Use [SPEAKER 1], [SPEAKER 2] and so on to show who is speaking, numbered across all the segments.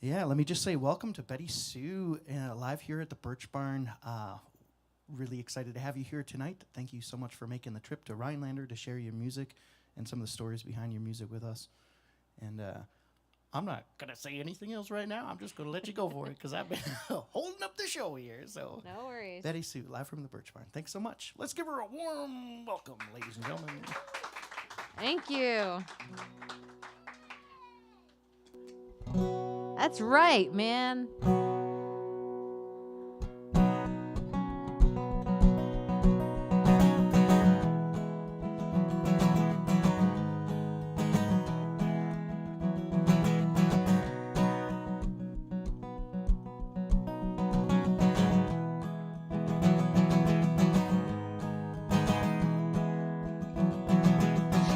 [SPEAKER 1] Yeah, let me just say welcome to BettySoo live here at the Bertsch Barn. Really excited to have you here tonight. Thank you so much for making the trip to Rhinelander to share your music and some of the stories behind your music with us. And I'm not going to say anything else right now. I'm just going to let you go for it because I've been holding up the show here. So,
[SPEAKER 2] No worries.
[SPEAKER 1] BettySoo, live from the Bertsch Barn. Thanks so much. Let's give her a warm welcome, ladies and gentlemen.
[SPEAKER 2] Thank you. That's right, man.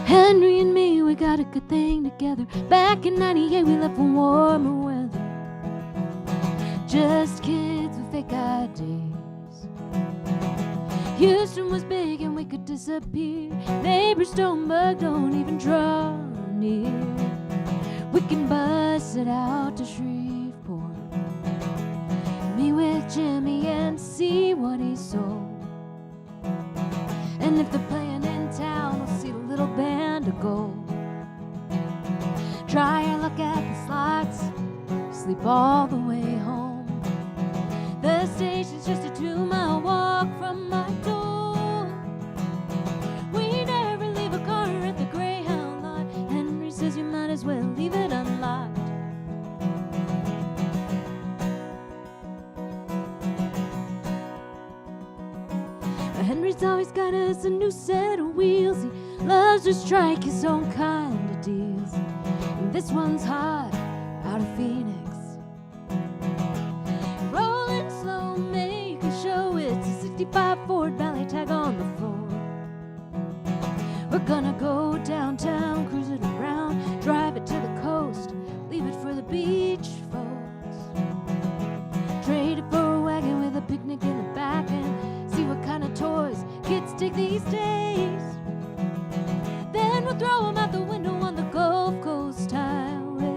[SPEAKER 2] Henry and me, we got a good thing together. Back in 98, we left for warmer weather. Just kids with fake IDs. Houston was big and we could disappear. Neighbors don't bug, don't even draw near. We can bust it out to Shreveport. Me with Jimmy and see what he sold. And if they're playing in town, we'll see a little band of gold. Try your luck at the slots, sleep all the way home. The station's just a 2-mile walk from my door. We never leave a car at the Greyhound lot. Henry says you might as well leave it unlocked. Henry's always got us a new set of wheels. He loves to strike his own kind of deals. And this one's hot out of Phoenix. Rolling slow, make a show. It's a 65 Ford Valley tag on the floor. We're gonna go downtown, cruise it around, drive it to the coast, leave it for the beach folks. Trade it for a wagon with a picnic in the back and see what kind of toys kids dig these days. Then we'll throw them out the window on the Gulf Coast Highway.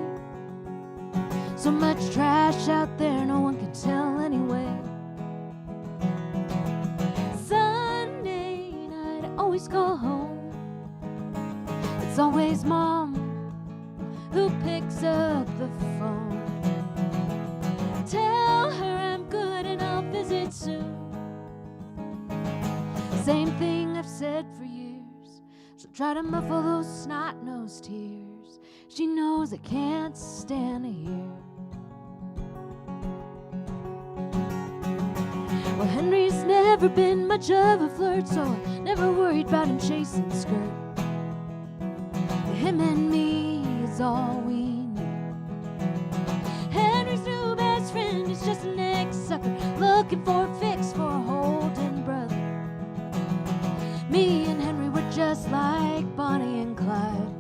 [SPEAKER 2] So much trash out there, no one can tell anyway. Sunday night, I always call home. It's always Mom who picks up the phone. Tell her I'm good and I'll visit soon. Same thing I've said for years. She'll try to muffle those snot-nosed tears. She knows I can't stand to hear. Well, Henry's never been much of a flirt, so I never worried about him chasing skirt. Him and me is all we need. Henry's new best friend is just an ex-sucker looking for a fix for a Holden brother. Me and Henry were just like Bonnie and Clyde.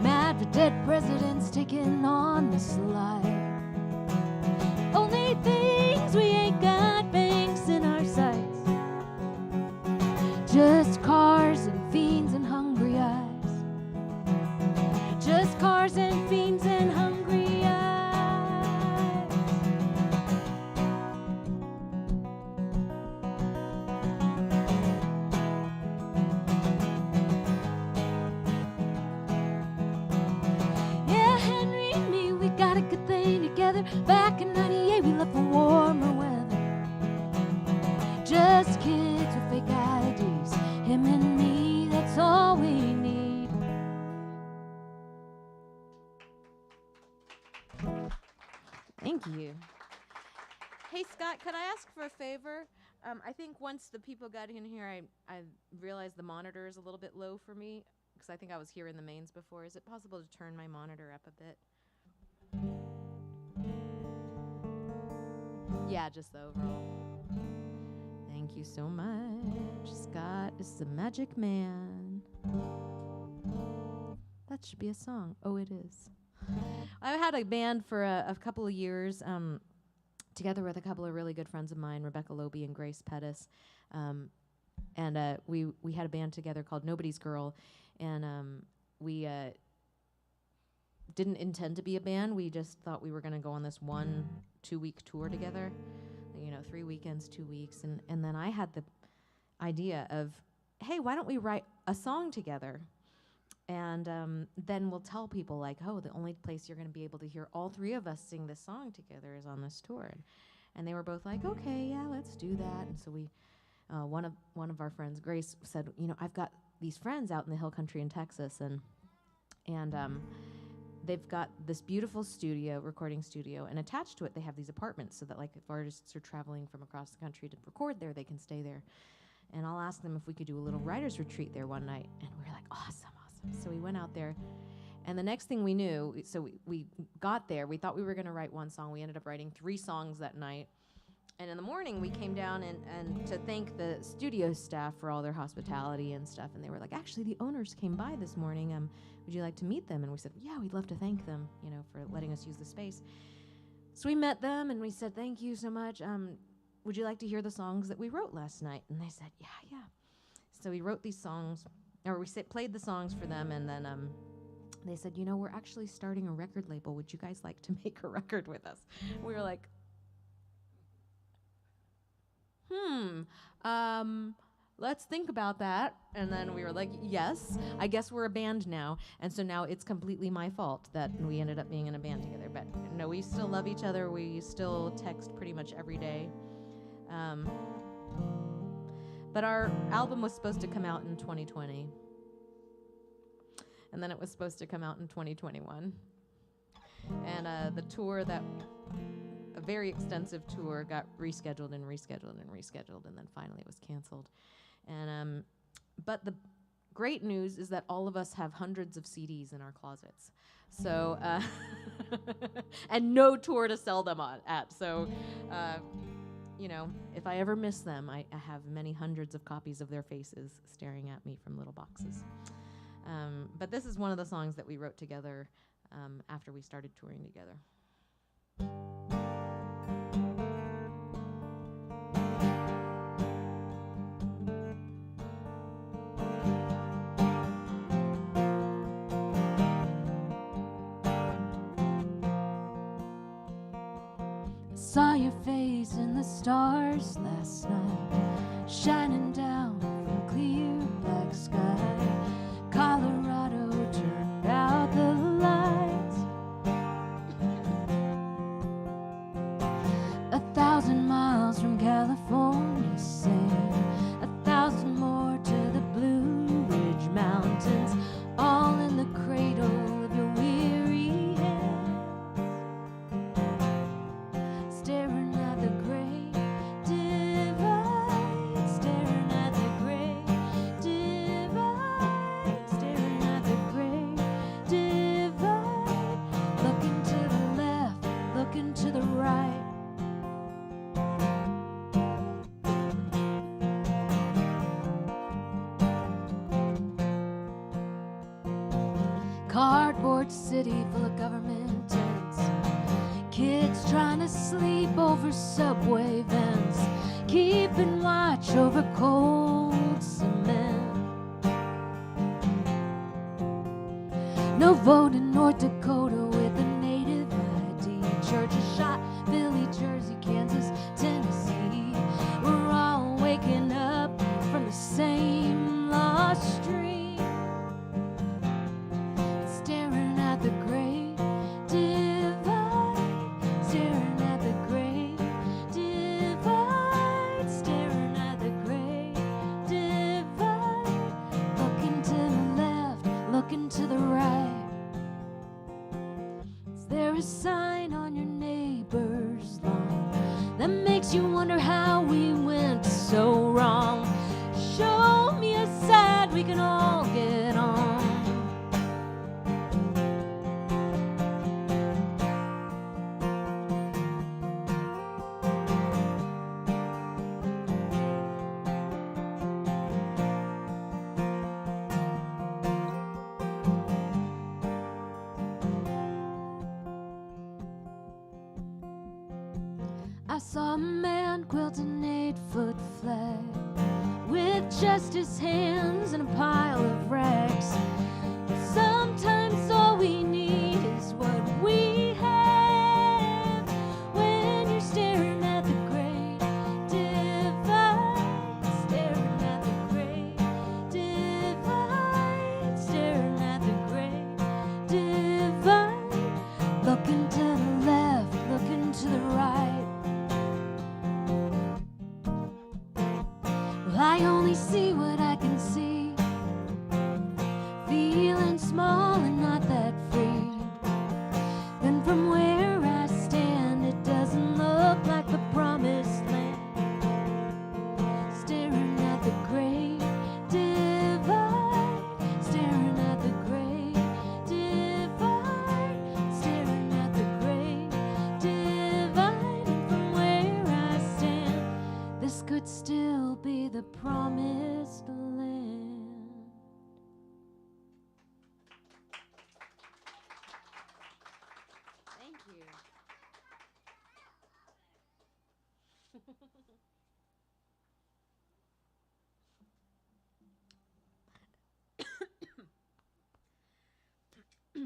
[SPEAKER 2] Mad for dead presidents taking on the slide. Only things we ain't got banks in our sights. Just cars and fiends and hungry eyes. Just cars and fiends and hungry eyes. Yeah, Henry and me, we got a good thing together. Back in 98, we left for warmer weather. Just kids with fake IDs. Him and me, that's all we need. Thank you. Hey, Scott, could I ask for a favor? I think once the people got in here, I realized the monitor is a little bit low for me because I think I was hearing the mains before. Is it possible to turn my monitor up a bit? Yeah, just the overall. Thank you so much. Scott is the magic man. That should be a song. Oh, it is. I had a band for a couple of years, together with a couple of really good friends of mine, Rebecca Loby and Grace Pettis. And we had a band together called Nobody's Girl. And we didn't intend to be a band. We just thought we were going to go on this 1-2-week tour together, 3 weekends, 2 weeks. And then I had the idea of, hey, why don't we write a song together? And then we'll tell people, like, oh, the only place you're going to be able to hear all three of us sing this song together is on this tour. And they were both like, okay, yeah, let's do that. And so we, one of our friends, Grace, said, I've got these friends out in the hill country in Texas, and they've got this beautiful recording studio, and attached to it they have these apartments so that, like, if artists are traveling from across the country to record there, they can stay there. And I'll ask them if we could do a little writer's retreat there one night. And we were like, awesome. So we went out there, and the next thing we knew, so we got there, we thought we were going to write one song. We ended up writing 3 songs that night. And in the morning, we came down and to thank the studio staff for all their hospitality and stuff. And they were like, actually, the owners came by this morning. Would you like to meet them? And we said, yeah, we'd love to thank them, for letting us use the space. So we met them, and we said, thank you so much. Would you like to hear the songs that we wrote last night? And they said, yeah. So we wrote these songs, or we played the songs for them, and then they said, we're actually starting a record label. Would you guys like to make a record with us? We were like, let's think about that. And then we were like, yes, I guess we're a band now. And so now it's completely my fault that we ended up being in a band together. But no, we still love each other. We still text pretty much every day. But our album was supposed to come out in 2020. And then it was supposed to come out in 2021. And the tour a very extensive tour got rescheduled, and then finally it was canceled. And but the great news is that all of us have hundreds of CDs in our closets. So and no tour to sell them at. So if I ever miss them, I have many hundreds of copies of their faces staring at me from little boxes. But this is one of the songs that we wrote together after we started touring together. Saw your face in the stars last night, shining down from a clear black sky. Colorado turned out the lights. 1,000 miles from California sand, 1,000 more to the Blue Ridge Mountains, all in the cradle of your weary hands. Staring at the great divide, staring at the great divide, staring at the great divide, looking to the left, looking to the right. Cardboard city full of government tents, kids trying to sleep over subway vents, keeping watch over cold cement. No vote in North Dakota with a native ID. Churches shot, Philly, Jersey, Kansas, Tennessee. We're all waking up from the same lost stream. Staring at the great divide, staring at the great divide, staring at the great divide, looking to the left, looking to the right. Is there a sign on your neighbor's lawn that makes you wonder how we went so wrong? Show me a side we can all get on. I saw a man quilt an 8-foot flag with just his hands in a pile of rags. Sometimes all we need is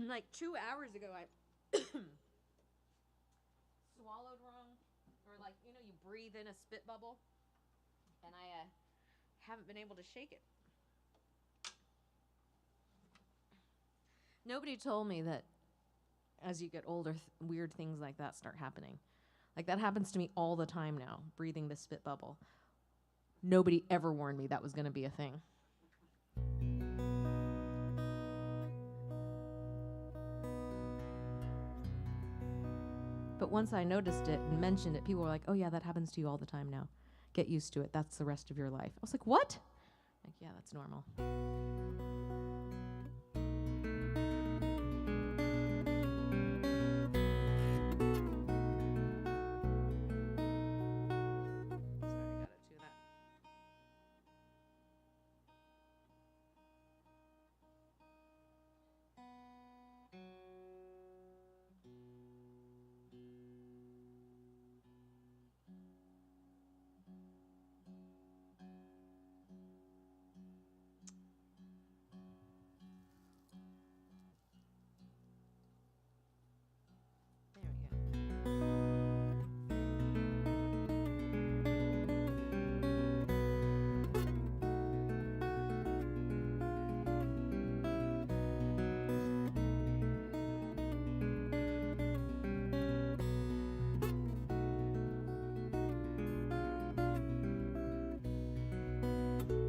[SPEAKER 3] like 2 hours ago, I swallowed wrong, or like, you know, you breathe in a spit bubble, and I haven't been able to shake it. Nobody told me that as you get older, weird things like that start happening. Like, that happens to me all the time now, breathing this spit bubble. Nobody ever warned me that was going to be a thing. But once I noticed it and mentioned it, people were like, oh yeah, that happens to you all the time now. Get used to it. That's the rest of your life. I was like, what? Like, yeah, that's normal.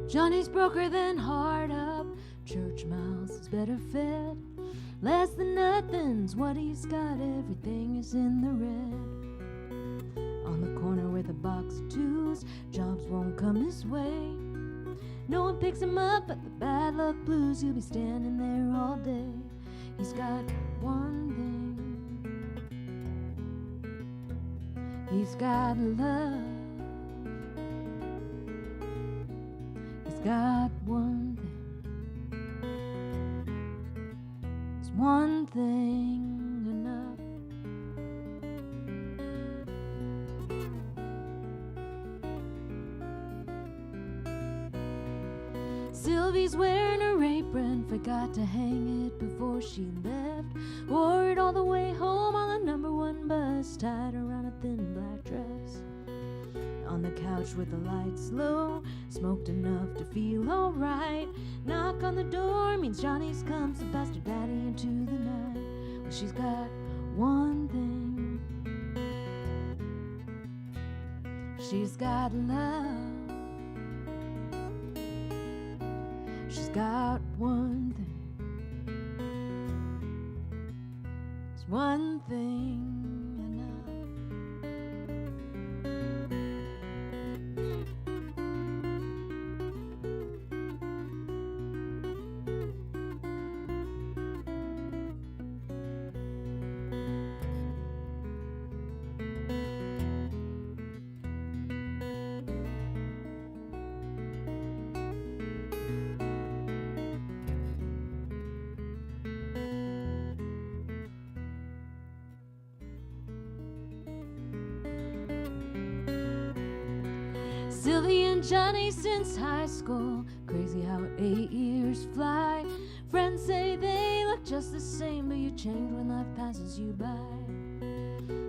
[SPEAKER 3] Johnny's broker than hard up. Church mouse is better fed. Less than nothing's what he's got. Everything is in the red. On the corner with a box of twos. Jobs won't come his way. No one picks him up but the bad luck blues. He'll be standing there all day. He's got one thing. He's got love. Got one thing. It's one thing enough. Sylvie's wearing her apron, forgot to hang it before she left. Wore it all the way home on the number 1 bus, tied around a thin black dress. On the couch with the lights low, smoked enough to feel alright. Knock on the door means Johnny's come, so passed her daddy into the night. Well, she's got one thing. She's got love. She's got one thing. It's one thing. Sylvie and Johnny since high school. Crazy how 8 years fly. Friends say they look just the same, but you change when life passes you by.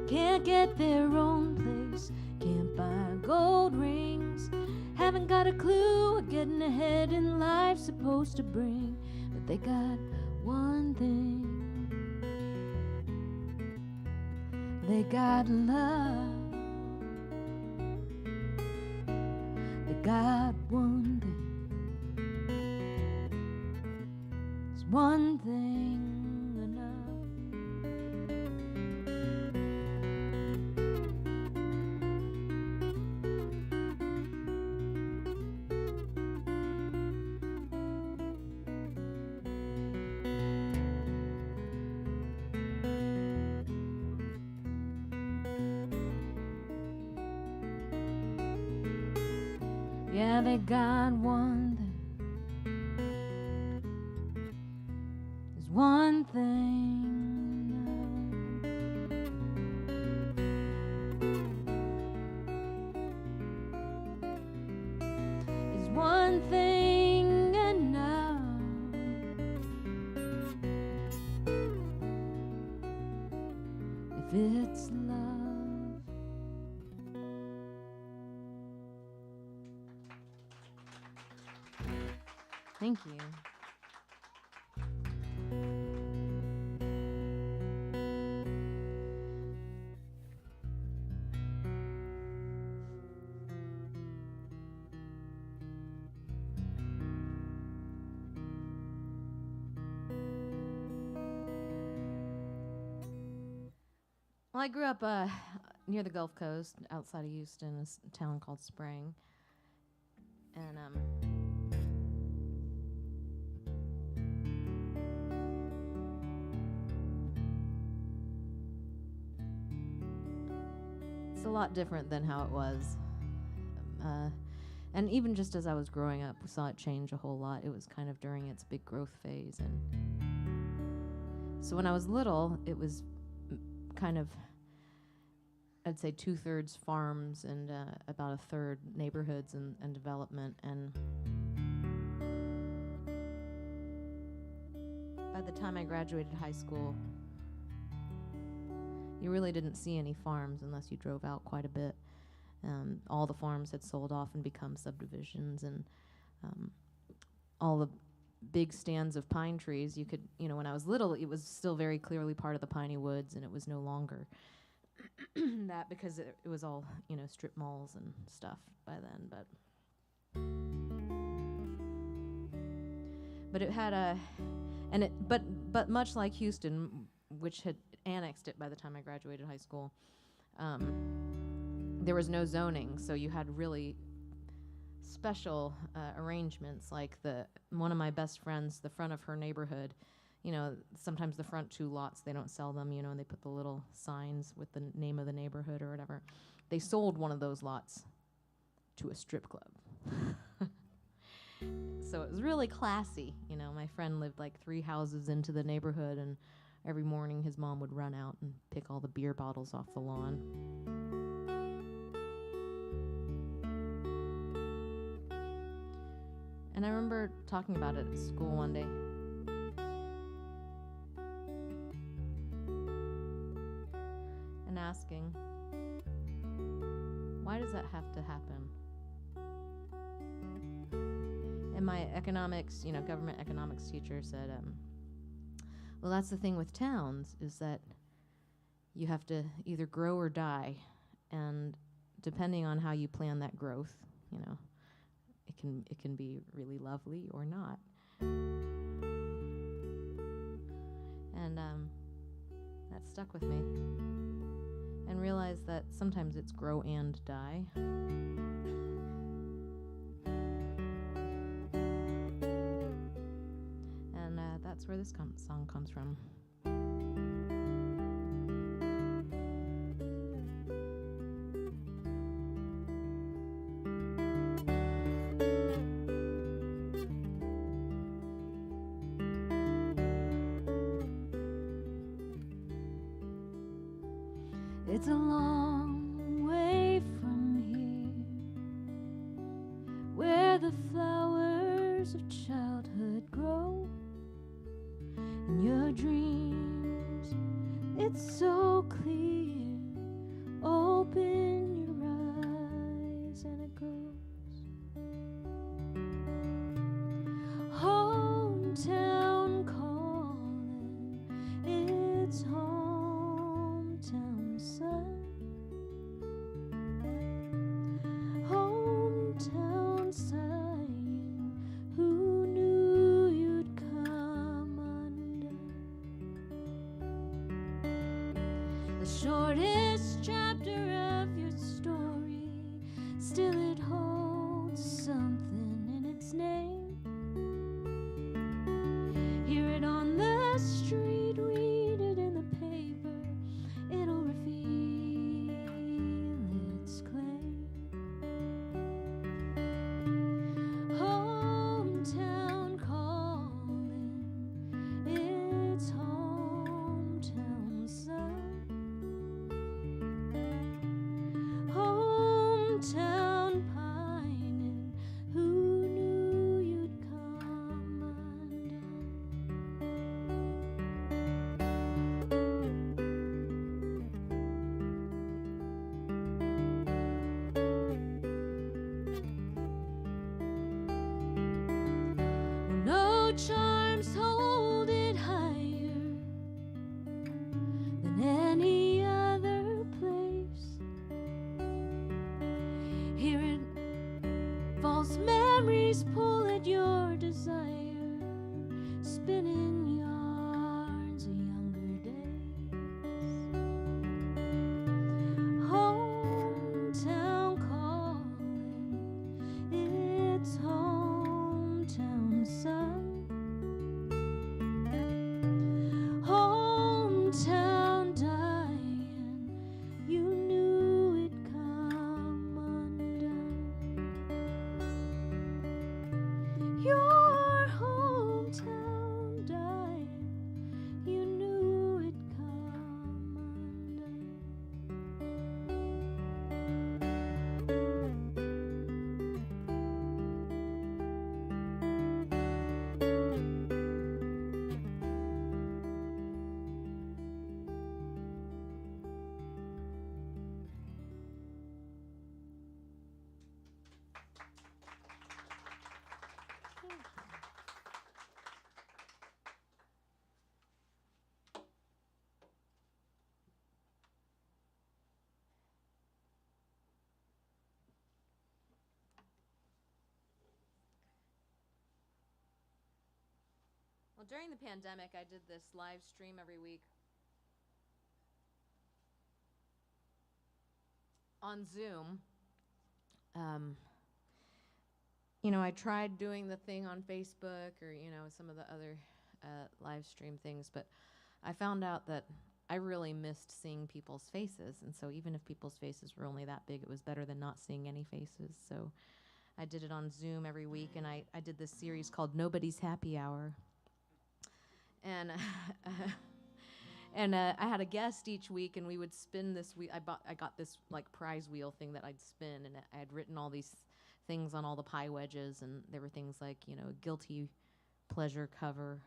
[SPEAKER 3] Can't get their own place, can't buy gold rings. Haven't got a clue what getting ahead in life's supposed to bring. But they got one thing. They got love. Got one thing. It's one thing enough. Yeah, they got one thing. There's one thing. Is one thing enough?
[SPEAKER 2] it's love. Thank you. Well, I grew up near the Gulf Coast, outside of Houston, a town called Spring, and it's a lot different than how it was. And even just as I was growing up, we saw it change a whole lot. It was kind of during its big growth phase, and so when I was little, it was kind of, I'd say 2/3 farms and about 1/3 neighborhoods and development. And by the time I graduated high school, you really didn't see any farms unless you drove out quite a bit. All the farms had sold off and become subdivisions, and all the big stands of pine trees, you could, when I was little, it was still very clearly part of the piney woods, and it was no longer that, because it was all, strip malls and stuff by then. But it had but much like Houston, which had annexed it by the time I graduated high school, there was no zoning, so you had really special arrangements. Like one of my best friends, the front of her neighborhood, sometimes the front 2 lots, they don't sell them, and they put the little signs with the name of the neighborhood or whatever. They sold one of those lots to a strip club. So it was really classy. My friend lived like 3 houses into the neighborhood, and every morning his mom would run out and pick all the beer bottles off the lawn. And I remember talking about it at school one day. And asking, why does that have to happen? And my economics, government economics teacher said, well, that's the thing with towns, is that you have to either grow or die. And depending on how you plan that growth, it can be really lovely or not. And that stuck with me. And realized that sometimes it's grow and die. And that's where this song comes from. It's a long way from here, where the flowers of childhood grow, and your dreams, it's so clear. Open your eyes and it goes. Hometown calling, it's hometown sun. Hometown sighing, who knew you'd come undone? The shortest chapter of your
[SPEAKER 3] Well, during the pandemic, I did this live stream every week on Zoom. I tried doing the thing on Facebook or, some of the other live stream things, but I found out that I really missed seeing people's faces. And so even if people's faces were only that big, it was better than not seeing any faces. So I did it on Zoom every week, and I did this series called Nobody's Happy Hour. And I had a guest each week, and we would spin this wheel. I got this like prize wheel thing that I'd spin, and I had written all these things on all the pie wedges, and there were things like guilty pleasure cover.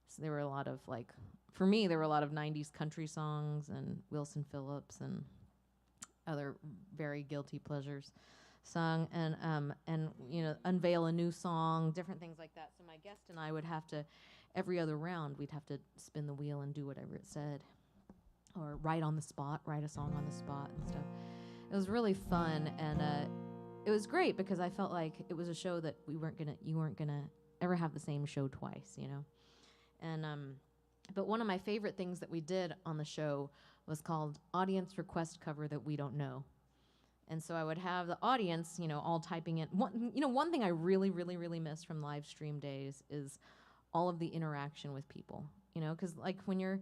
[SPEAKER 3] So there were a lot of for me there were a lot of 90s country songs and Wilson Phillips and other very guilty pleasures sung, and unveil a new song, different things like that. So my guest and I would have to, every other round, we'd have to spin the wheel and do whatever it said, or write a song on the spot and stuff. It was really fun, and it was great because I felt like it was a show that you weren't gonna ever have the same show twice, And but one of my favorite things that we did on the show was called Audience Request Cover That We Don't Know. And so I would have the audience, all typing in. One thing I really, really, really miss from live stream days is all of the interaction with people. Because when you're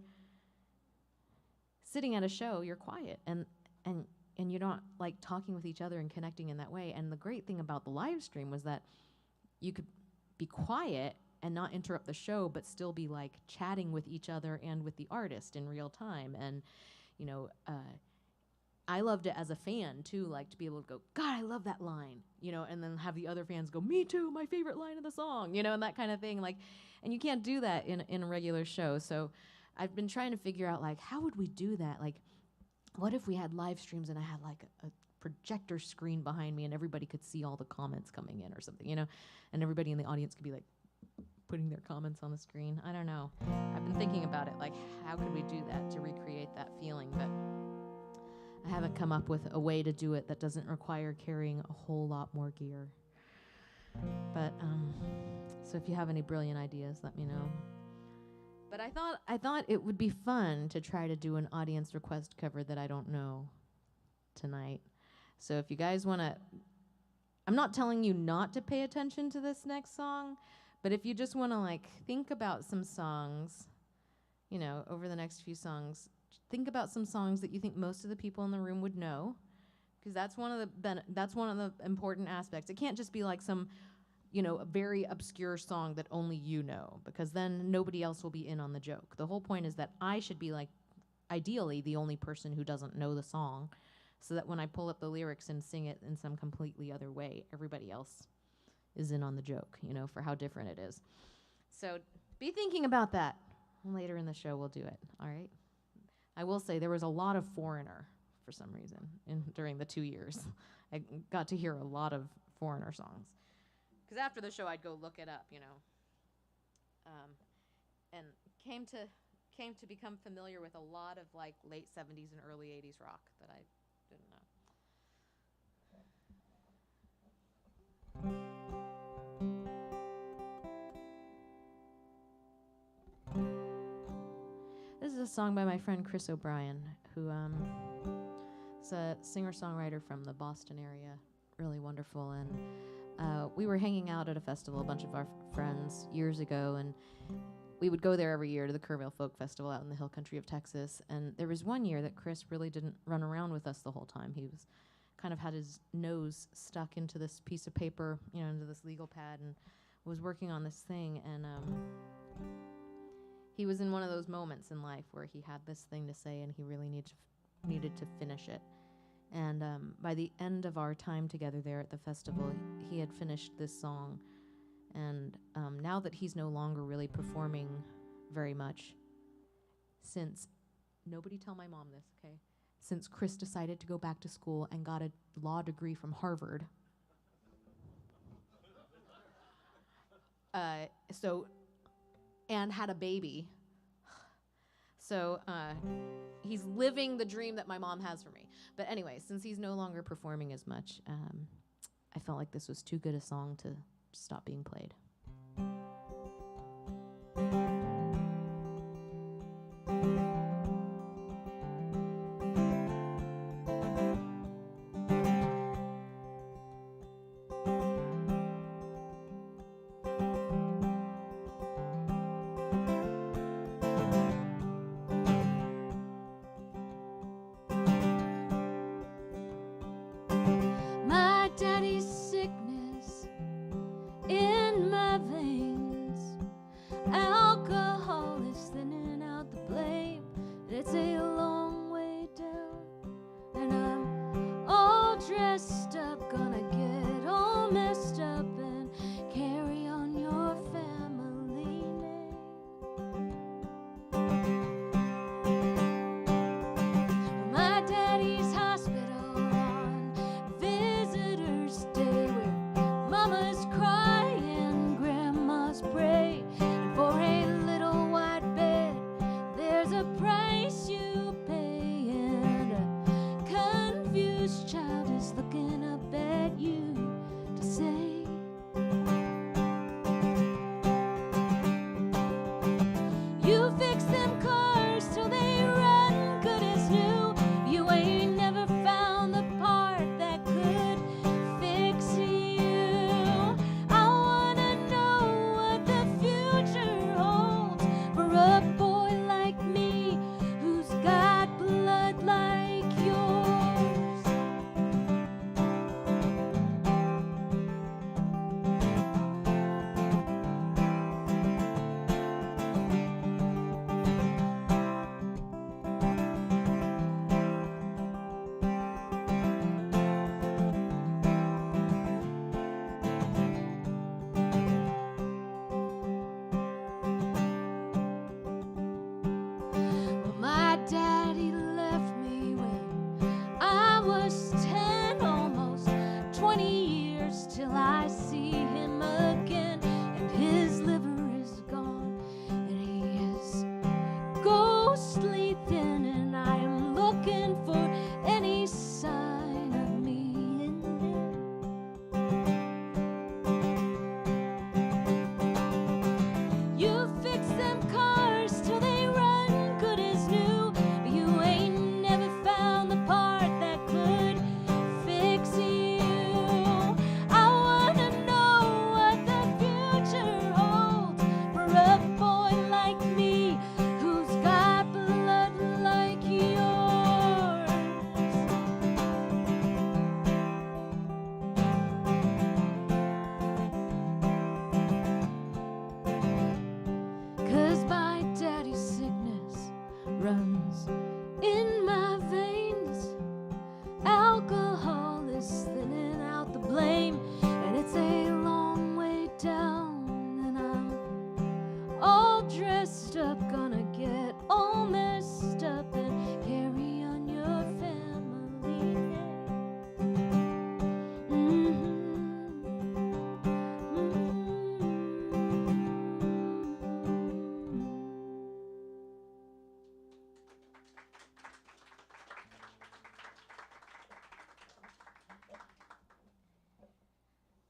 [SPEAKER 3] sitting at a show, you're quiet and you're not talking with each other and connecting in that way. And the great thing about the live stream was that you could be quiet and not interrupt the show, but still be chatting with each other and with the artist in real time. And I loved it as a fan too, to be able to go, God, I love that line, and then have the other fans go, me too, my favorite line of the song, and that kind of thing. And you can't do that in a regular show. So I've been trying to figure out how would we do that? What if we had live streams and I had a projector screen behind me and everybody could see all the comments coming in or something, and everybody in the audience could be putting their comments on the screen. I don't know. I've been thinking about it, how could we do that to recreate that feeling? But I haven't come up with a way to do it that doesn't require carrying a whole lot more gear. But so if you have any brilliant ideas, let me know. But I thought it would be fun to try to do an audience request cover that I don't know tonight. So if you guys want to, I'm not telling you not to pay attention to this next song, but if you just want to think about some songs, over the next few songs, think about some songs that you think most of the people in the room would know, because that's one of the important aspects. It can't just be some, a very obscure song that only you know, because then nobody else will be in on the joke. The whole point is that I should be ideally the only person who doesn't know the song, so that when I pull up the lyrics and sing it in some completely other way, everybody else is in on the joke, for how different it is. So be thinking about that. Later in the show, we'll do it, all right? I will say there was a lot of Foreigner for some reason during the 2 years. I got to hear a lot of Foreigner songs. Because after the show, I'd go look it up, and came to become familiar with a lot of late 70s and early 80s rock that I didn't know. This is a song by my friend Chris O'Brien, who is a singer-songwriter from the Boston area, really wonderful. And we were hanging out at a festival, a bunch of our friends, years ago, and we would go there every year to the Kerrville Folk Festival out in the hill country of Texas. And there was one year that Chris really didn't run around with us the whole time. He was kind of had his nose stuck into this piece of paper, into this legal pad, and was working on this thing. And he was in one of those moments in life where he had this thing to say and he really needed to finish it. And by the end of our time together there at the festival, he had finished this song. And now that he's no longer really performing very much, since, nobody tell my mom this, okay? Since Chris decided to go back to school and got a law degree from Harvard. And had a baby. So he's living the dream that my mom has for me. But anyway, since he's no longer performing as much, I felt like this was too good a song to stop being played.
[SPEAKER 2] up, gonna get all messed up and carry on your family name.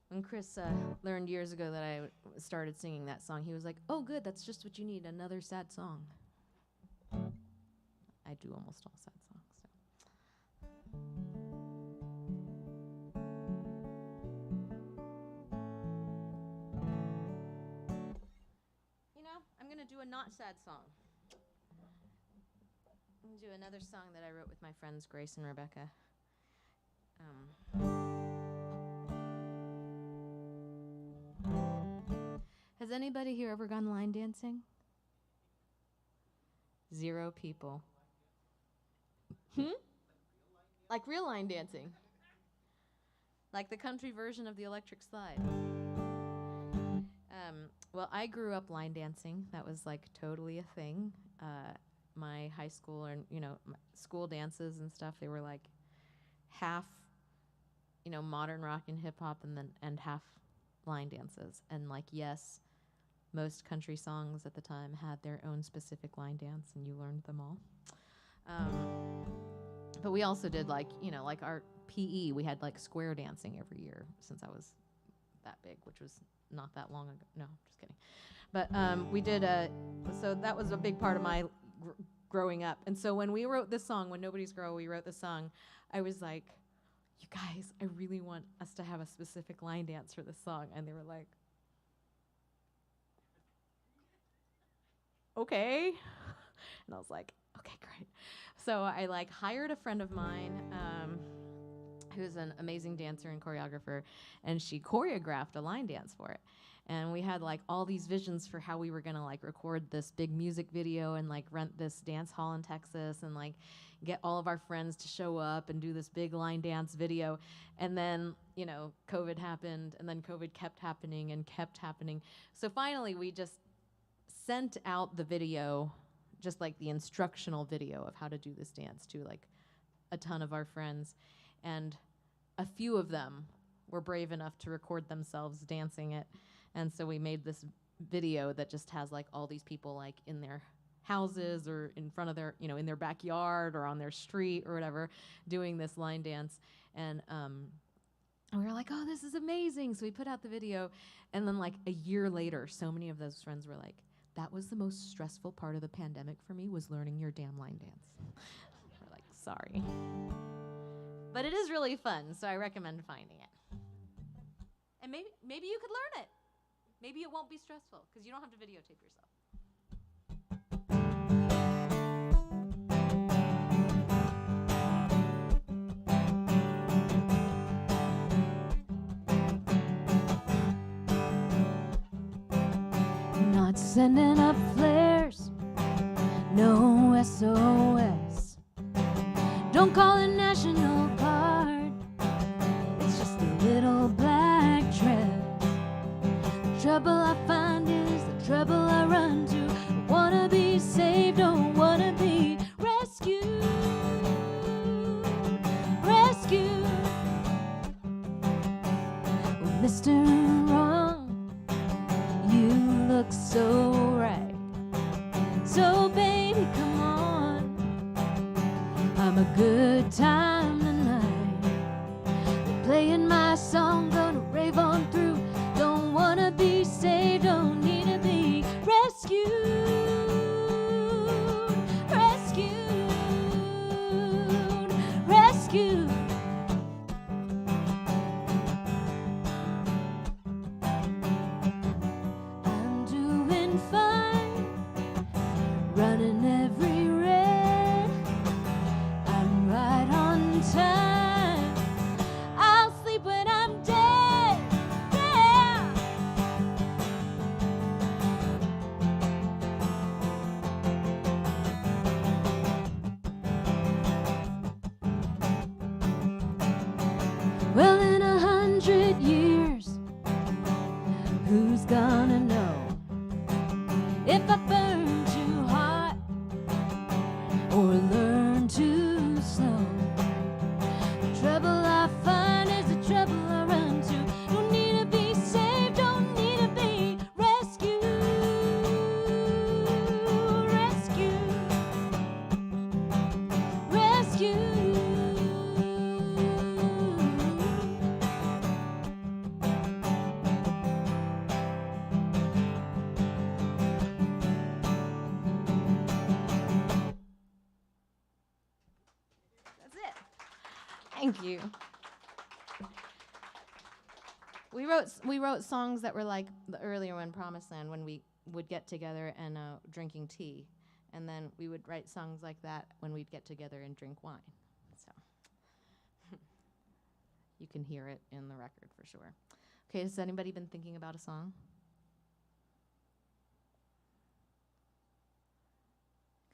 [SPEAKER 2] When Chris learned years ago that I started singing that song, he was like, "Oh, good, that's just what you need, another sad song." I do almost all sad songs. So. You know, I'm going to do a not sad song. I'm going to do another song that I wrote with my friends Grace and Rebecca. Has anybody here ever gone line dancing? 0 people. Like real line dancing. Like the country version of the electric slide. Well, I grew up line dancing. That was like totally a thing. My high school or, school dances and stuff, they were like half, modern rock and hip hop and half line dances. And like, yes, most country songs at the time had their own specific line dance, and you learned them all. But we also did like our PE, we had like square dancing every year since I was that big, which was not that long ago. No, just kidding. But we did so that was a big part of my growing up. And so when we wrote this song, when Nobody's Girl, we wrote this song, I was like, you guys, I really want us to have a specific line dance for this song. And they were like, okay. And I was like, okay, great. So I like hired a friend of mine who's an amazing dancer and choreographer, and she choreographed a line dance for it. And we had like all these visions for how we were gonna like record this big music video and like rent this dance hall in Texas and like get all of our friends to show up and do this big line dance video. And then, COVID happened, and then COVID kept happening and kept happening. So finally we just sent out the video, just like the instructional video of how to do this dance, to like a ton of our friends. And a few of them were brave enough to record themselves dancing it. And so we made this video that just has like all these people like in their houses or in front of their, in their backyard or on their street or whatever, doing this line dance. And we were like, oh, this is amazing. So we put out the video. And then like a year later, so many of those friends were like, that was the most stressful part of the pandemic for me, was learning your damn line dance. We're like, sorry. But it is really fun, so I recommend finding it. And maybe you could learn it. Maybe it won't be stressful, because you don't have to videotape yourself. Not sending up flares, no SOS. Don't call it National Guard, it's just a little black dress. The trouble I find is the trouble I run to. I wanna be saved, don't wanna be rescued. Rescued. Oh, Mr. Wrong, you look so right. So baby, come on, I'm a good time tonight. They're playing my song, gonna rave on through. Don't wanna be saved, don't need to be rescued. Rescued. Rescued. I'm doing fine, running every red. I'm right on time. I'll sleep when I'm dead. Yeah. Well, in 100 years, who's gonna know if I burned too
[SPEAKER 4] Thank you. We wrote songs that were like the earlier one, Promised Land, when we would get together and drinking tea, and then we would write songs like that when we'd get together and drink wine. So you can hear it in the record for sure. Okay, has anybody been thinking about a song?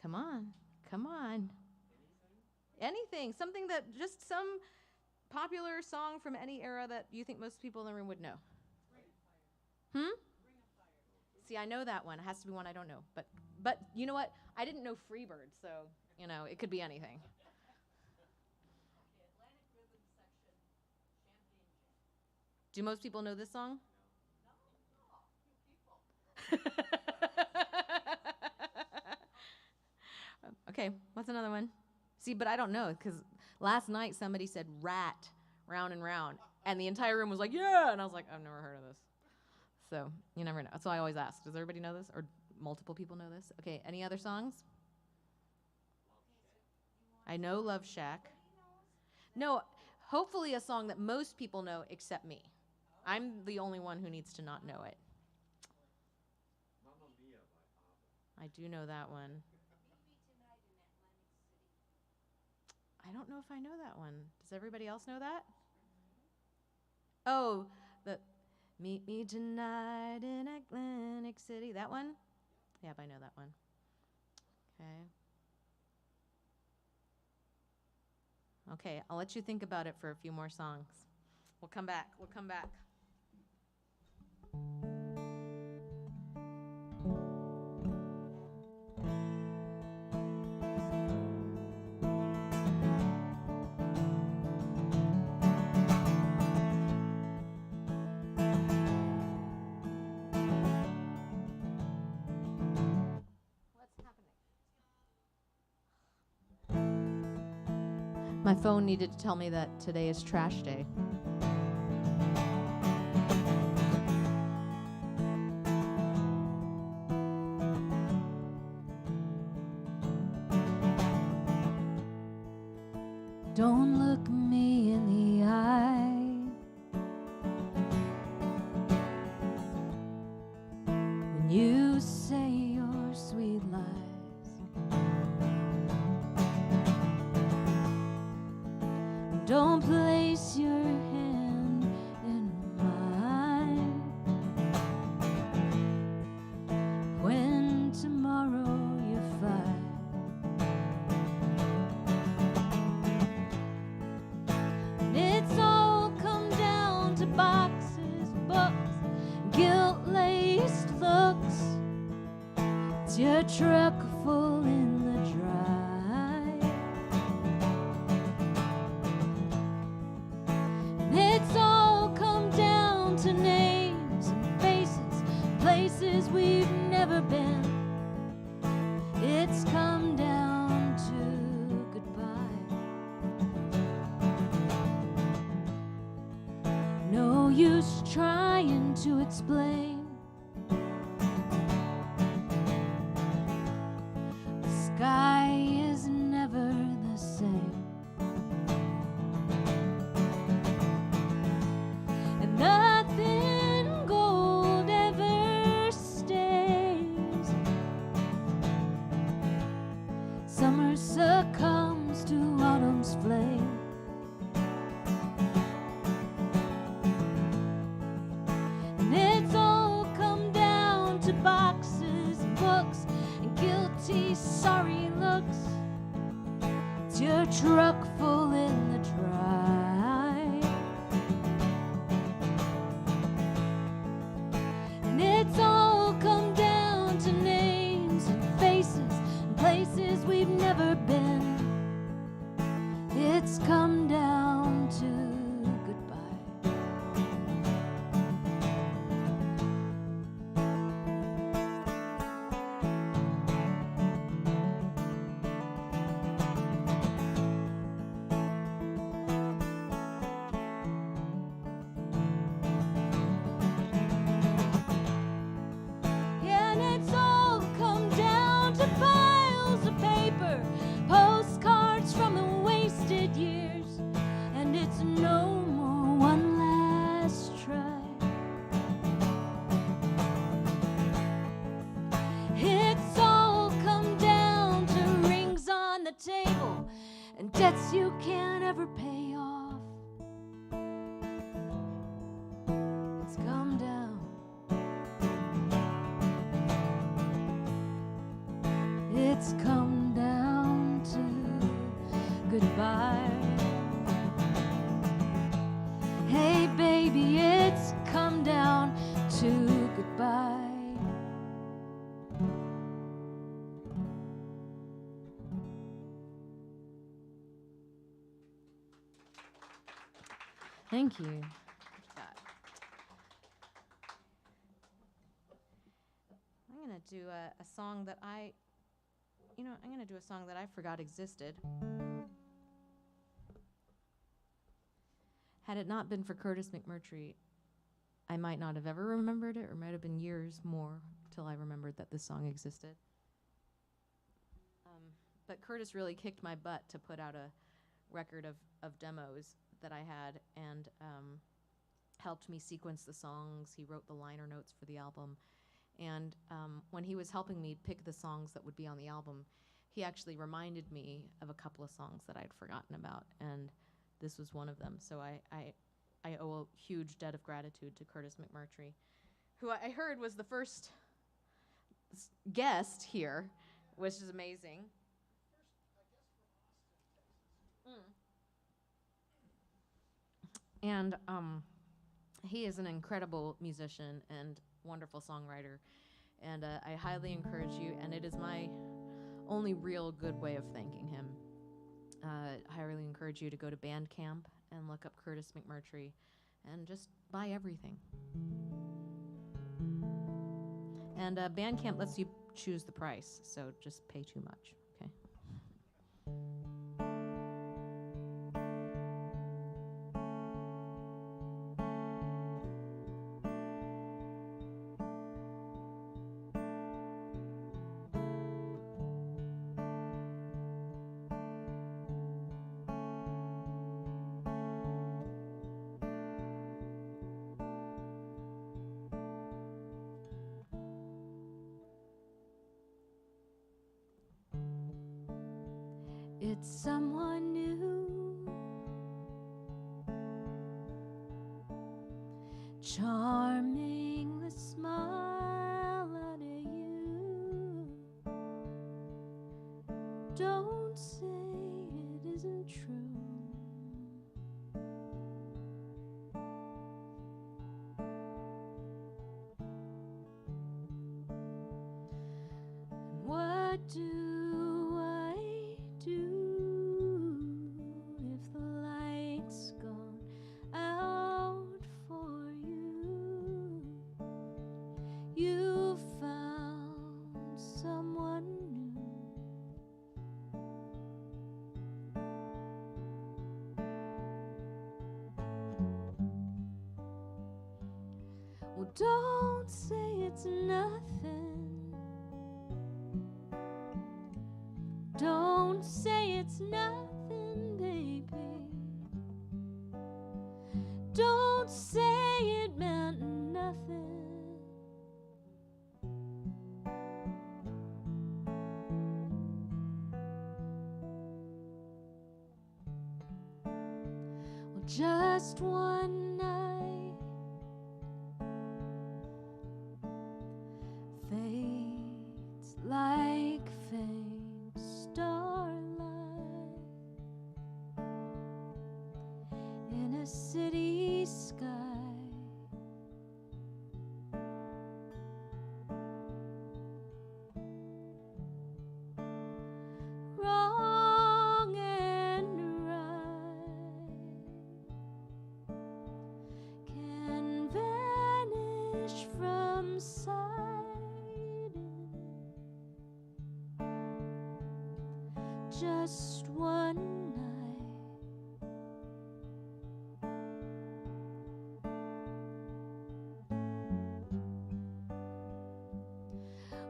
[SPEAKER 4] Come on, come on. Anything, something that just some popular song from any era that you think most people in the room would know. See, I know that one. It has to be one I don't know. But you know what? I didn't know Freebird, so it could be anything. Do most people know this song? No. Okay, what's another one? See, but I don't know, because last night somebody said Rat, Round and Round, and the entire room was like, yeah, and I was like, I've never heard of this. So you never know. That's why I always ask, does everybody know this, or multiple people know this? Okay, any other songs? I know Love Shack. No, hopefully a song that most people know except me. I'm the only one who needs to not know it. I do know that one. I don't know if I know that one. Does everybody else know that? Oh, the Meet Me Tonight in Atlantic City. That one? Yep, I know that one. Okay. Okay, I'll let you think about it for a few more songs. We'll come back. We'll come back. My phone needed to tell me that today is trash day.
[SPEAKER 2] Don't look me in the eye when you say your sweet lies. Don't place your hand in mine when tomorrow you fight. And it's all come down to boxes, books, guilt-laced looks. It's your truck full in the dry. It's all come down to names and faces, places we've never been. It's come down to goodbye. No use trying to explain. The sky is never the same. Nothing gold ever stays. Summer succumbs to autumn's flame. And it's all come down to boxes and books and guilty, sorry looks. It's your truck full in the dry. It's all come down to names and faces and places we've never been. It's come down to goodbye. and debts you can't ever pay off. It's come down. It's come down to goodbye. Hey baby, it's come down to goodbye.
[SPEAKER 4] Thank you. What you got? I'm gonna do a song that I'm gonna do a song that I forgot existed. Had it not been for Curtis McMurtry, I might not have ever remembered it, or might have been years more till I remembered that this song existed. But Curtis really kicked my butt to put out a record of demos that I had, and helped me sequence the songs. He wrote the liner notes for the album. And when he was helping me pick the songs that would be on the album, he actually reminded me of a couple of songs that I'd forgotten about, and this was one of them. So I owe a huge debt of gratitude to Curtis McMurtry, who I heard was the first guest here, which is amazing. And he is an incredible musician and wonderful songwriter. And I highly encourage you, and it is my only real good way of thanking him. I highly encourage you to go to Bandcamp and look up Curtis McMurtry and just buy everything. And Bandcamp lets you choose the price, so just pay too much, okay?
[SPEAKER 2] It's someone new, charming the smile out of you. Don't say it isn't true. And what do I do if the light's gone out for you? You found someone new. Well, don't say it's nothing. Don't say it's nothing, baby. Don't say it meant nothing. Well, just one night fades like faint starlight in a city sky. Wrong and right can vanish from sight in just one night.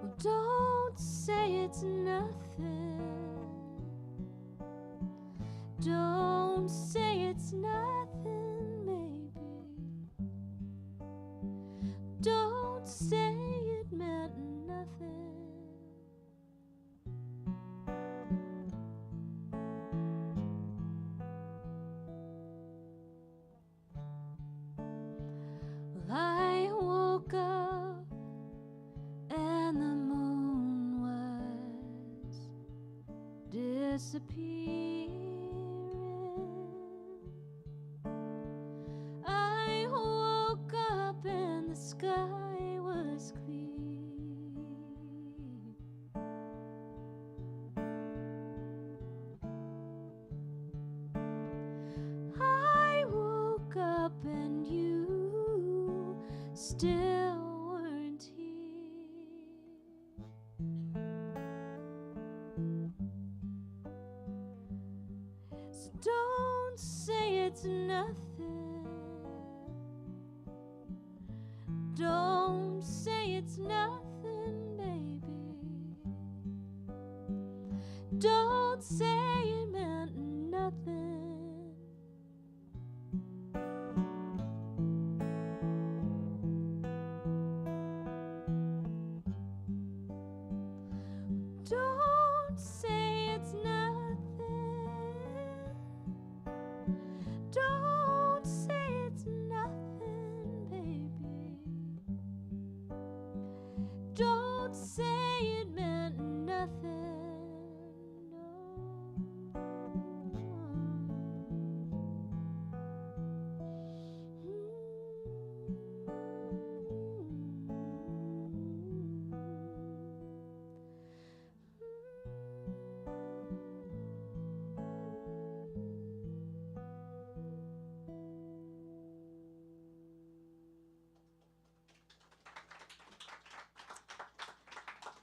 [SPEAKER 2] Well, don't say it's nothing. Don't say it's nothing, maybe. Don't say it meant nothing.
[SPEAKER 3] disappearing. I woke up and the sky was clear. I woke up and you still weren't here. So don't say it's nothing. Don't say it's nothing, baby. Don't say it meant nothing. Don't say it's nothing. Don't say it's nothing, baby. Don't say it meant nothing.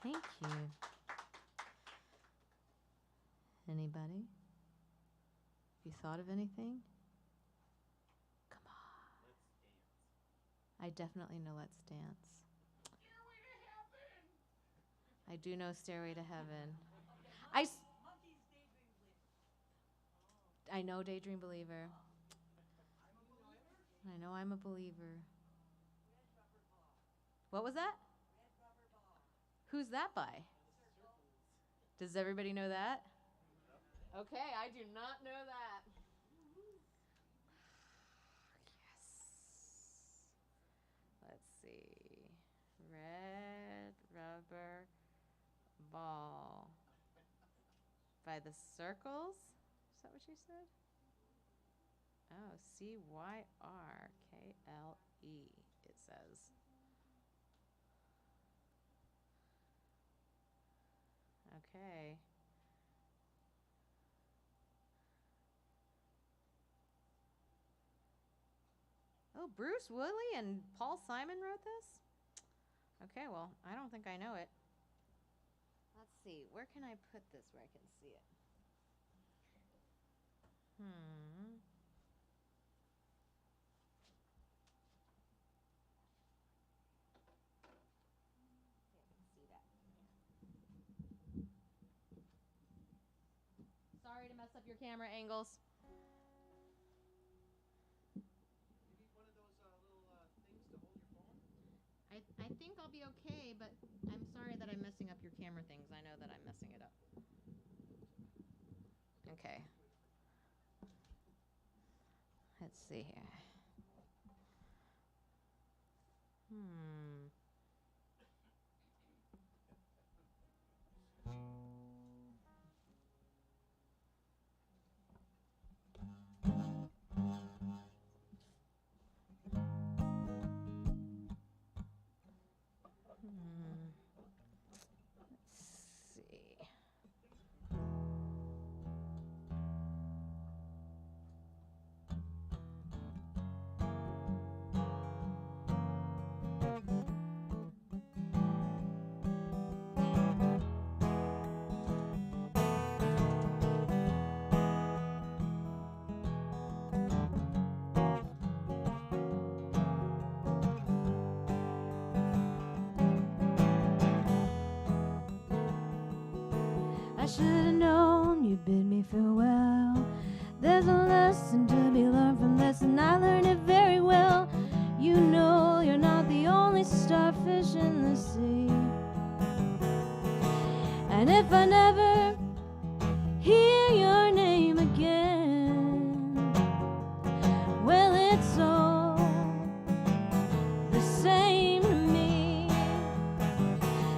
[SPEAKER 4] Thank you. Anybody? Have you thought of anything? Come on. I definitely know Let's Dance. I do know Stairway to Heaven. I know Daydream Believer. I know I'm a Believer. What was that? Who's that by? Does everybody know that? Okay, I do not know that. Yes. Let's see. Red Rubber Ball by the Circles. Is that what you said? Oh, CYRKLE, it says. Okay. Oh, Bruce Wooley and Paul Simon wrote this? Okay, well, I don't think I know it. Let's see. Where can I put this where I can see it? Sorry to mess up your camera angles.
[SPEAKER 1] You need one of those little things to hold your phone?
[SPEAKER 4] I think I'll be okay, but I'm sorry that I'm messing up your camera things. I know that I'm messing it up. Okay. Let's see here.
[SPEAKER 3] I should have known you'd bid me farewell. There's a lesson to be learned from this, and I learned it very well. You know you're not the only starfish in the sea. And if I never hear your name again, well, it's all the same to me.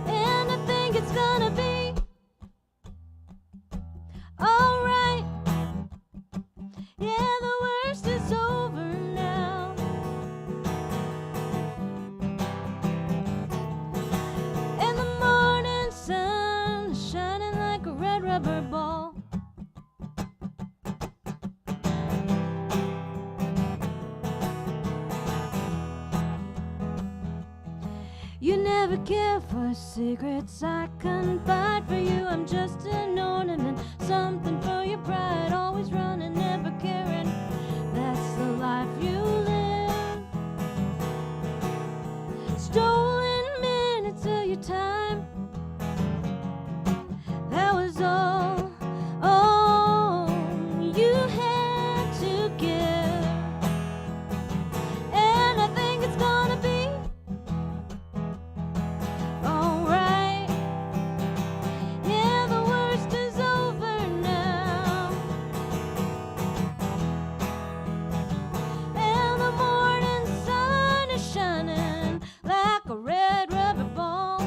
[SPEAKER 3] And I think it's gonna be all care for secrets I confide for you. I'm just an ornament, something for your pride. Always running, never caring. That's the life you live. Stolen minutes of your time. That was all you had to give. And I think it's gonna be alright. Yeah, the worst is over now. And the morning sun is shining like a red rubber ball.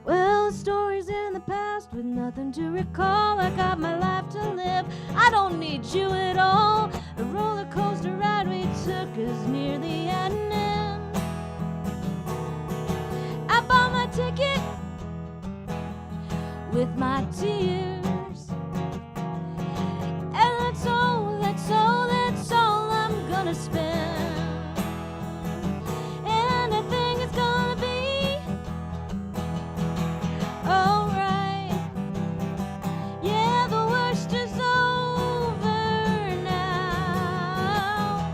[SPEAKER 3] Well, the stories in the past with nothing to recall. I got my life to live. I don't need you at all. The roller coaster ride we took is near the end. I bought my ticket with my tears. And that's all I'm gonna spend. And I think it's gonna be alright. Yeah, the worst is over now.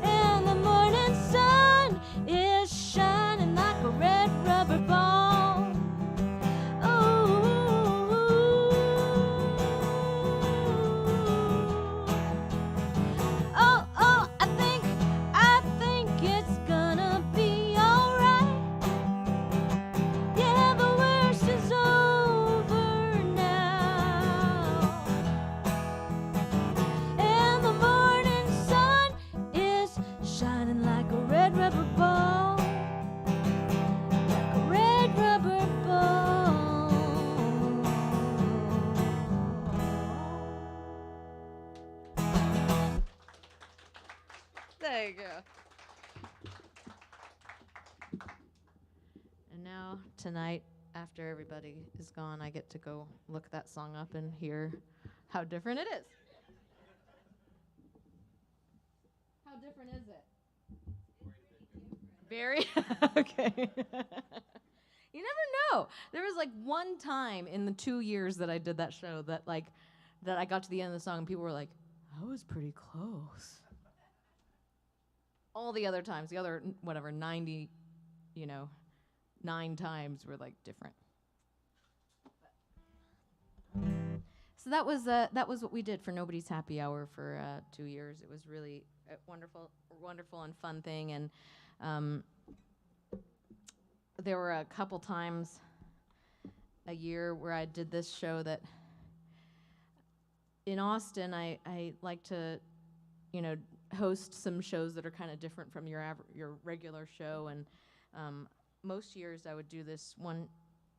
[SPEAKER 3] And the morning sun is shining like a red rubber ball. Oh, I think it's gonna be alright. Yeah, the worst is over now. And the morning sun is shining like a red rubber ball. Like a red rubber ball.
[SPEAKER 4] There you go. And now, tonight, after everybody is gone, I get to go look that song up and hear how different it is. How different is it? Very. Okay. You never know. There was like one time in the 2 years that I did that show that I got to the end of the song and people were like, "That was pretty close." All the other times, the other 90, 9 times were like different. So that was what we did for Nobody's Happy Hour for 2 years. It was really a wonderful and fun thing. And there were a couple times a year where I did this show that in Austin I like to, host some shows that are kind of different from your regular show. And most years I would do this one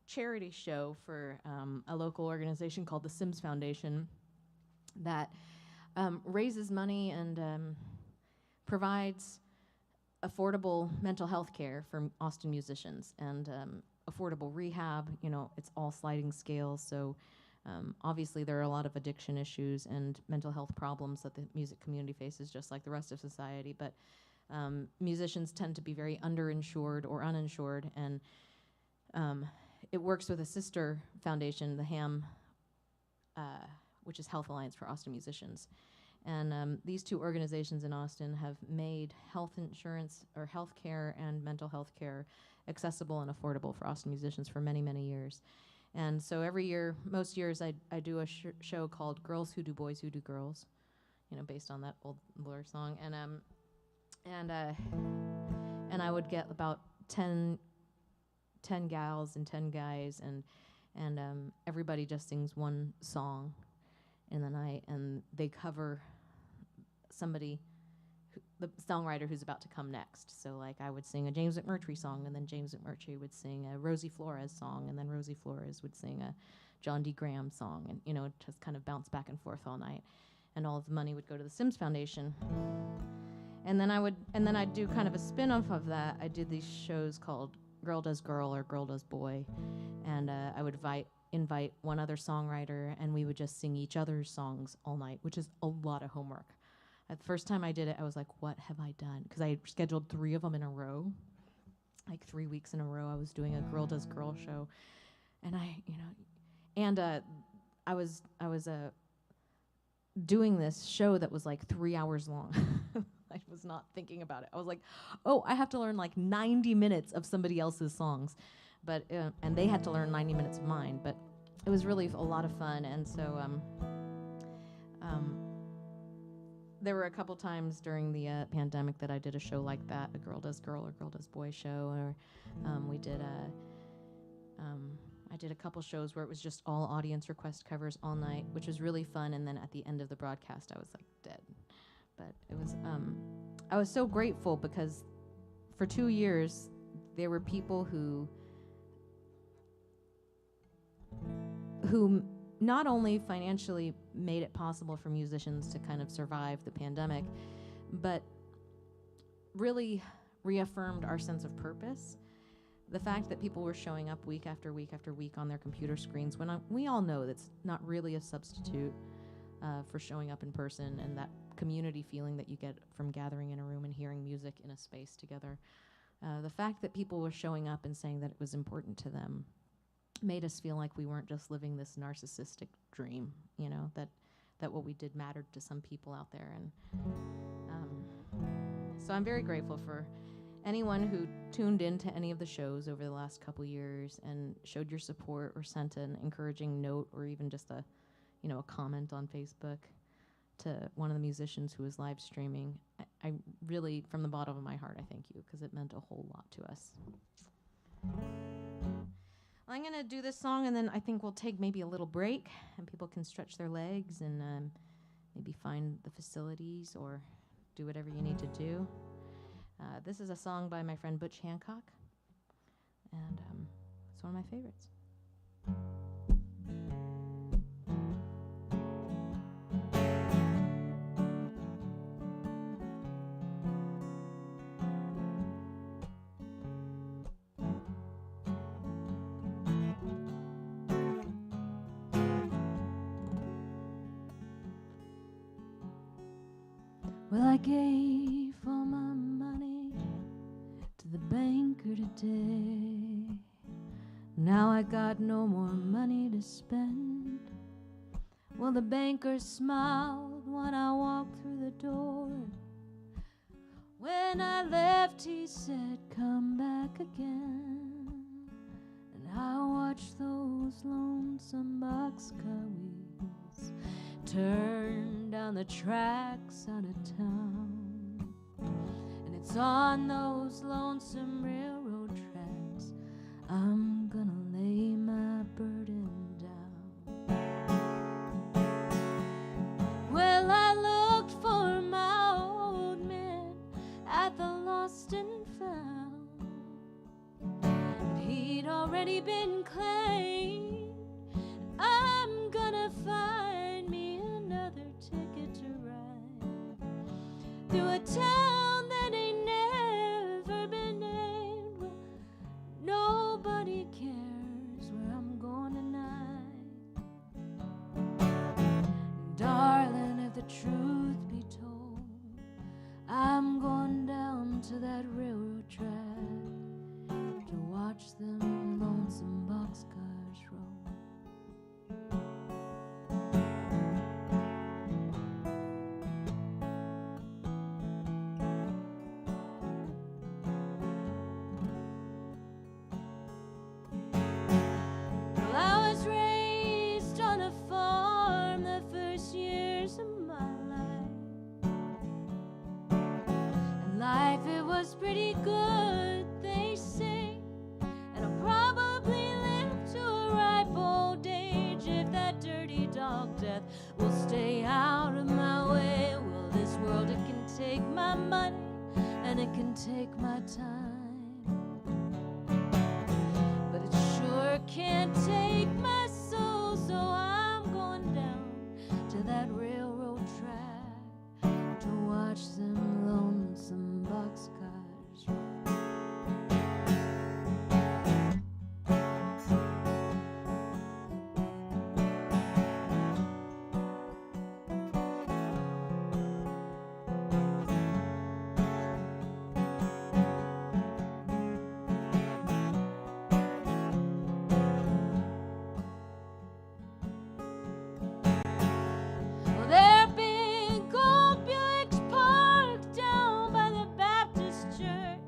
[SPEAKER 4] charity show for a local organization called the Sims Foundation that raises money and provides affordable mental health care for Austin musicians and affordable rehab. It's all sliding scales, so obviously there are a lot of addiction issues and mental health problems that the music community faces, just like the rest of society. But musicians tend to be very underinsured or uninsured, and it works with a sister foundation, the HAM, which is Health Alliance for Austin Musicians. And these two organizations in Austin have made health insurance or health care and mental health care accessible and affordable for Austin musicians for many, many years. And so every year, most years, I do a show called Girls Who Do Boys Who Do Girls, based on that old Blur song. And I would get about 10 gals and 10 guys, and everybody just sings one song in the night, and they cover somebody, the songwriter who's about to come next. So like I would sing a James McMurtry song, and then James McMurtry would sing a Rosie Flores song, and then Rosie Flores would sing a John D. Graham song, and just kind of bounce back and forth all night. and all of the money would go to the Sims Foundation. And then I'd do kind of a spin-off of that. I did these shows called Girl Does Girl or Girl Does Boy, and I would invite one other songwriter, and we would just sing each other's songs all night, which is a lot of homework. At the first time I did it, I was like, what have I done? Because I scheduled 3 of them in a row, like 3 weeks in a row. I was doing a Girl Does Girl show, and I was doing this show that was like 3 hours long. I was not thinking about it. I was like, oh, I have to learn like 90 minutes of somebody else's songs, but and they had to learn 90 minutes of mine. But it was really a lot of fun, and so there were a couple times during the pandemic that I did a show like that, a Girl Does Girl or Girl Does Boy show, or I did a couple shows where it was just all audience request covers all night, which was really fun. And then at the end of the broadcast, I was like dead. But it was, I was so grateful because for 2 years, there were people who not only financially made it possible for musicians to kind of survive the pandemic, but really reaffirmed our sense of purpose. The fact that people were showing up week after week after week on their computer screens, when we all know that's not really a substitute for showing up in person and that community feeling that you get from gathering in a room and hearing music in a space together. The fact that people were showing up and saying that it was important to them made us feel like we weren't just living this narcissistic dream, you know, that what we did mattered to some people out there. And so I'm very grateful for anyone who tuned into any of the shows over the last couple years and showed your support or sent an encouraging note or even just a comment on Facebook to one of the musicians who was live streaming. I really, from the bottom of my heart, I thank you, because it meant a whole lot to us. I'm going to do this song, and then I think we'll take maybe a little break, and people can stretch their legs and maybe find the facilities or do whatever you need to do. This is a song by my friend Butch Hancock, and it's one of my favorites.
[SPEAKER 3] Well, I gave all my money to the banker today. Now I got no more money to spend. Well, the banker smiled when I walked through the door. When I left, he said, come back again. And I watched those lonesome boxcar wheels turn down the tracks out of town. And it's on those lonesome railroad tracks I'm gonna lay my burden down. Well, I looked for my old man at the lost and found, but he'd already been claimed. I'm gonna find me another ticket to ride through a town that ain't never been named. Well, nobody cares where I'm going tonight. Darling, if the truth be told, I'm going down to that railroad track to watch them lonesome boxcars roll. Well, I was raised on a farm the first years of my life, and life, it was pretty good, they say. And I'll probably live to a ripe old age if that dirty dog death will stay out of my way. Well, this world, it can take my money and it can take my time, but it sure can't take my soul. So I'm going down to that railroad track
[SPEAKER 2] watch them lonesome boxcars run. Well, there have been gold Buicks parked down by the Baptist church,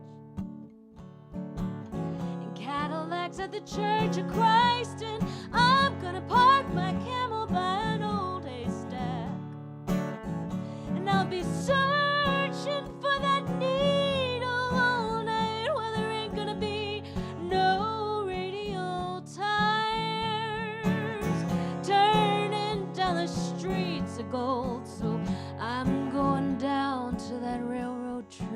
[SPEAKER 2] and Cadillacs at the Church of Christ, and I'm gonna park my camel by an old haystack, and I'll be searching for that needle all night. Well, there ain't gonna be no radio tires turning down the streets of gold, so I'm going down to that railroad track.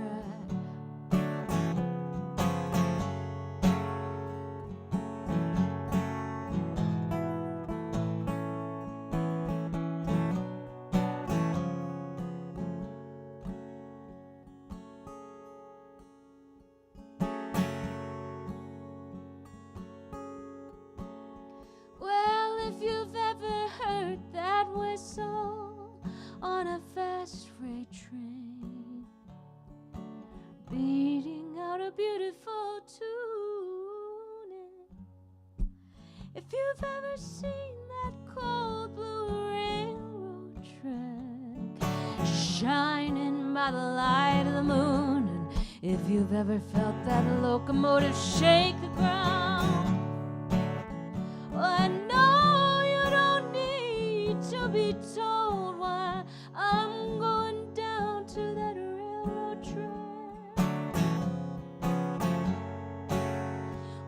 [SPEAKER 2] Well, if you've ever heard that whistle on a fast freight train, beating out a beautiful tune, if you've ever seen that cold blue railroad track shining by the light of the moon, and if you've ever felt that locomotive shake the ground, well, I know you don't need to be told why I'm going down to that railroad track.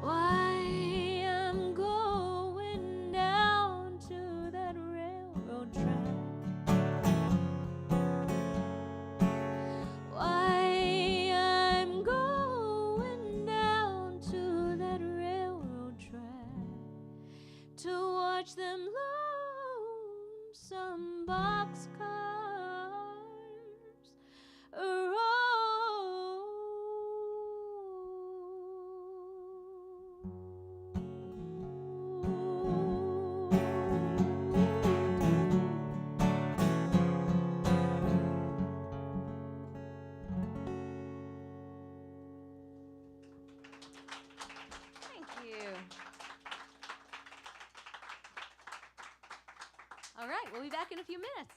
[SPEAKER 2] Why I'm going down to that railroad track. Why I'm going down to that railroad track to watch them lonesome boxcars
[SPEAKER 4] Thank you. All right, we'll be back in a few minutes.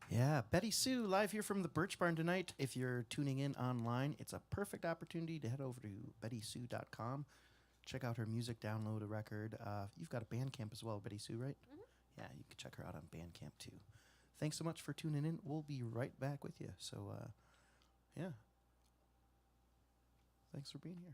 [SPEAKER 1] Yeah, BettySoo live here from the Bertsch Barn tonight. If you're tuning in online, it's a perfect opportunity to head over to BettySoo.com. Check out her music, download a record. You've got a Bandcamp as well, BettySoo, right? Yeah, you can check her out on Bandcamp too. Thanks so much for tuning in. We'll be right back with you. So, yeah. Thanks for being here.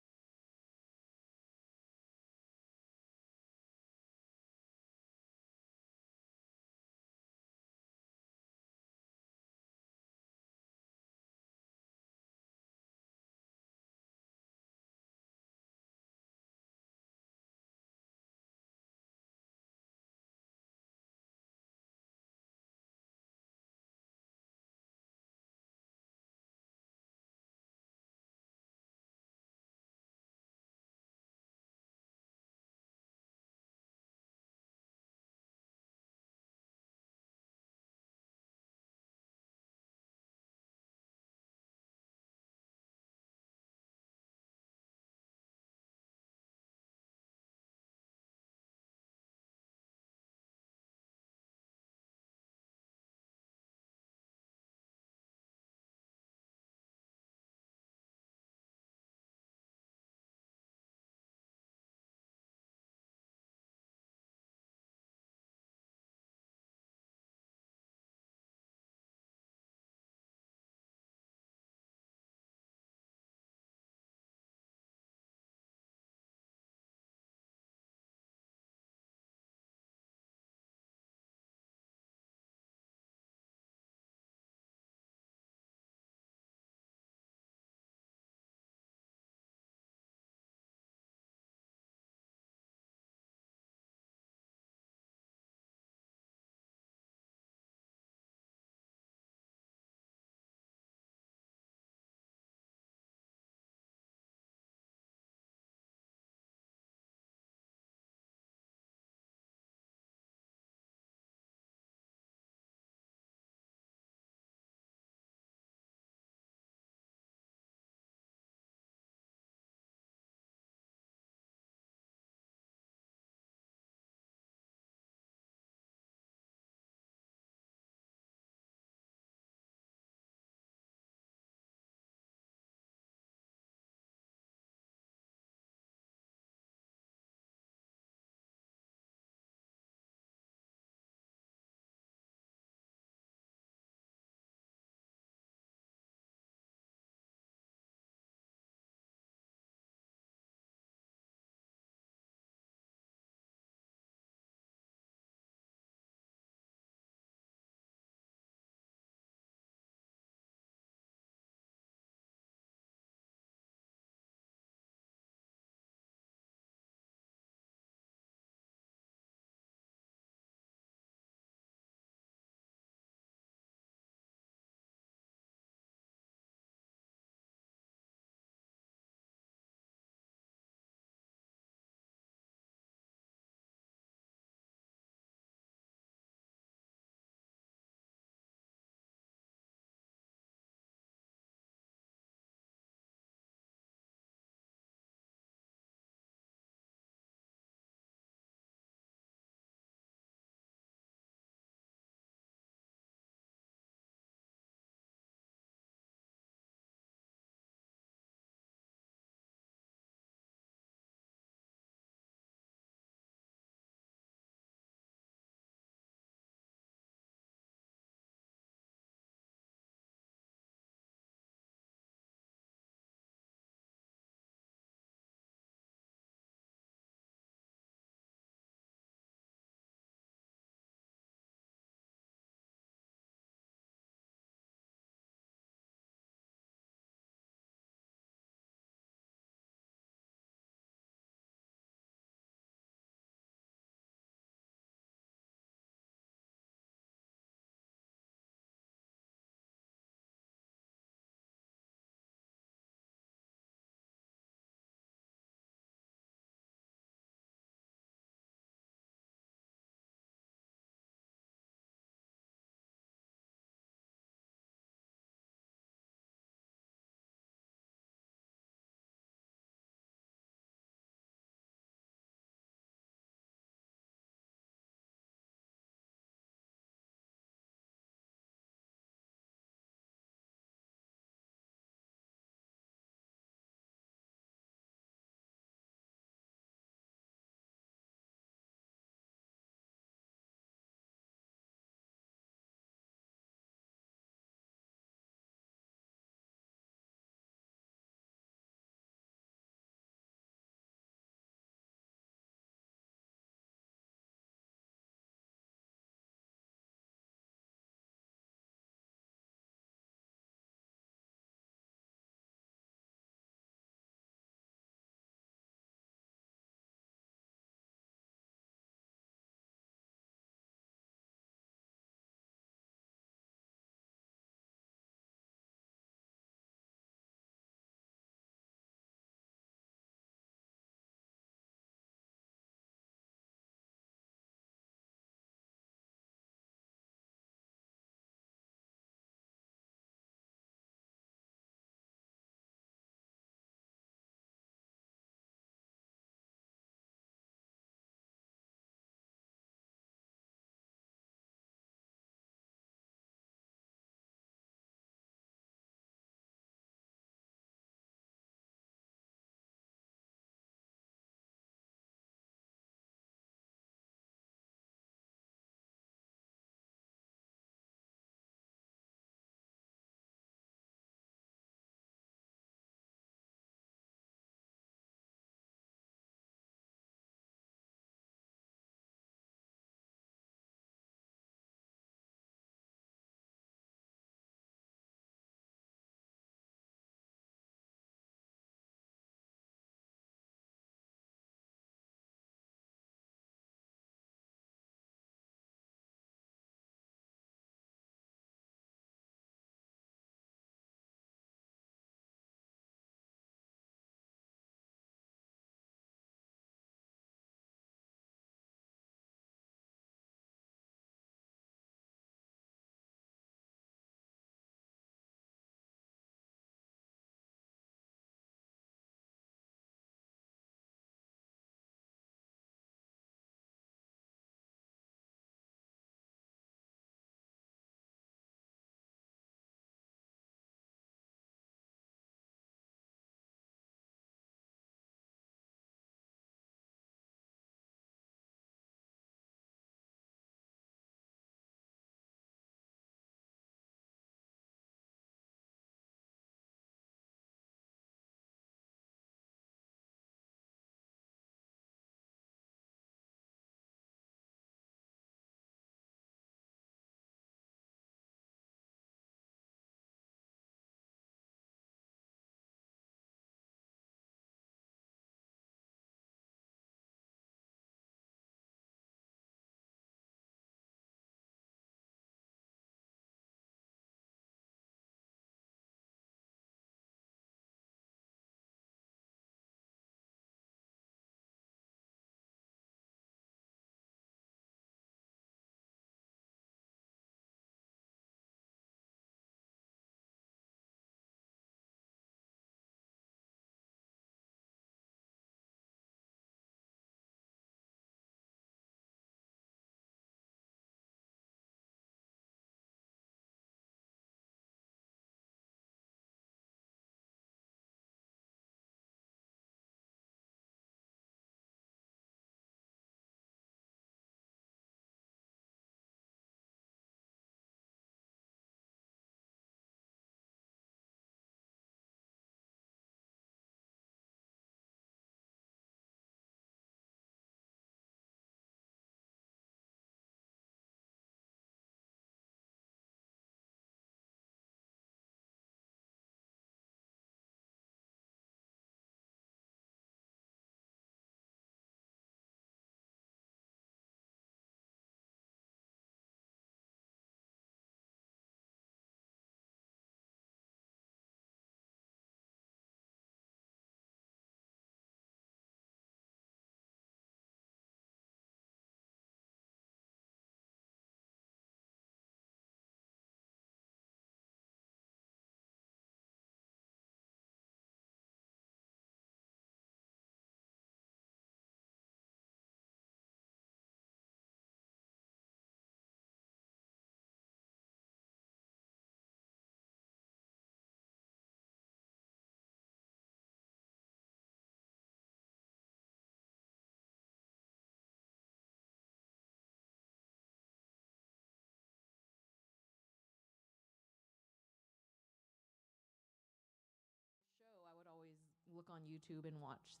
[SPEAKER 4] look on YouTube and watch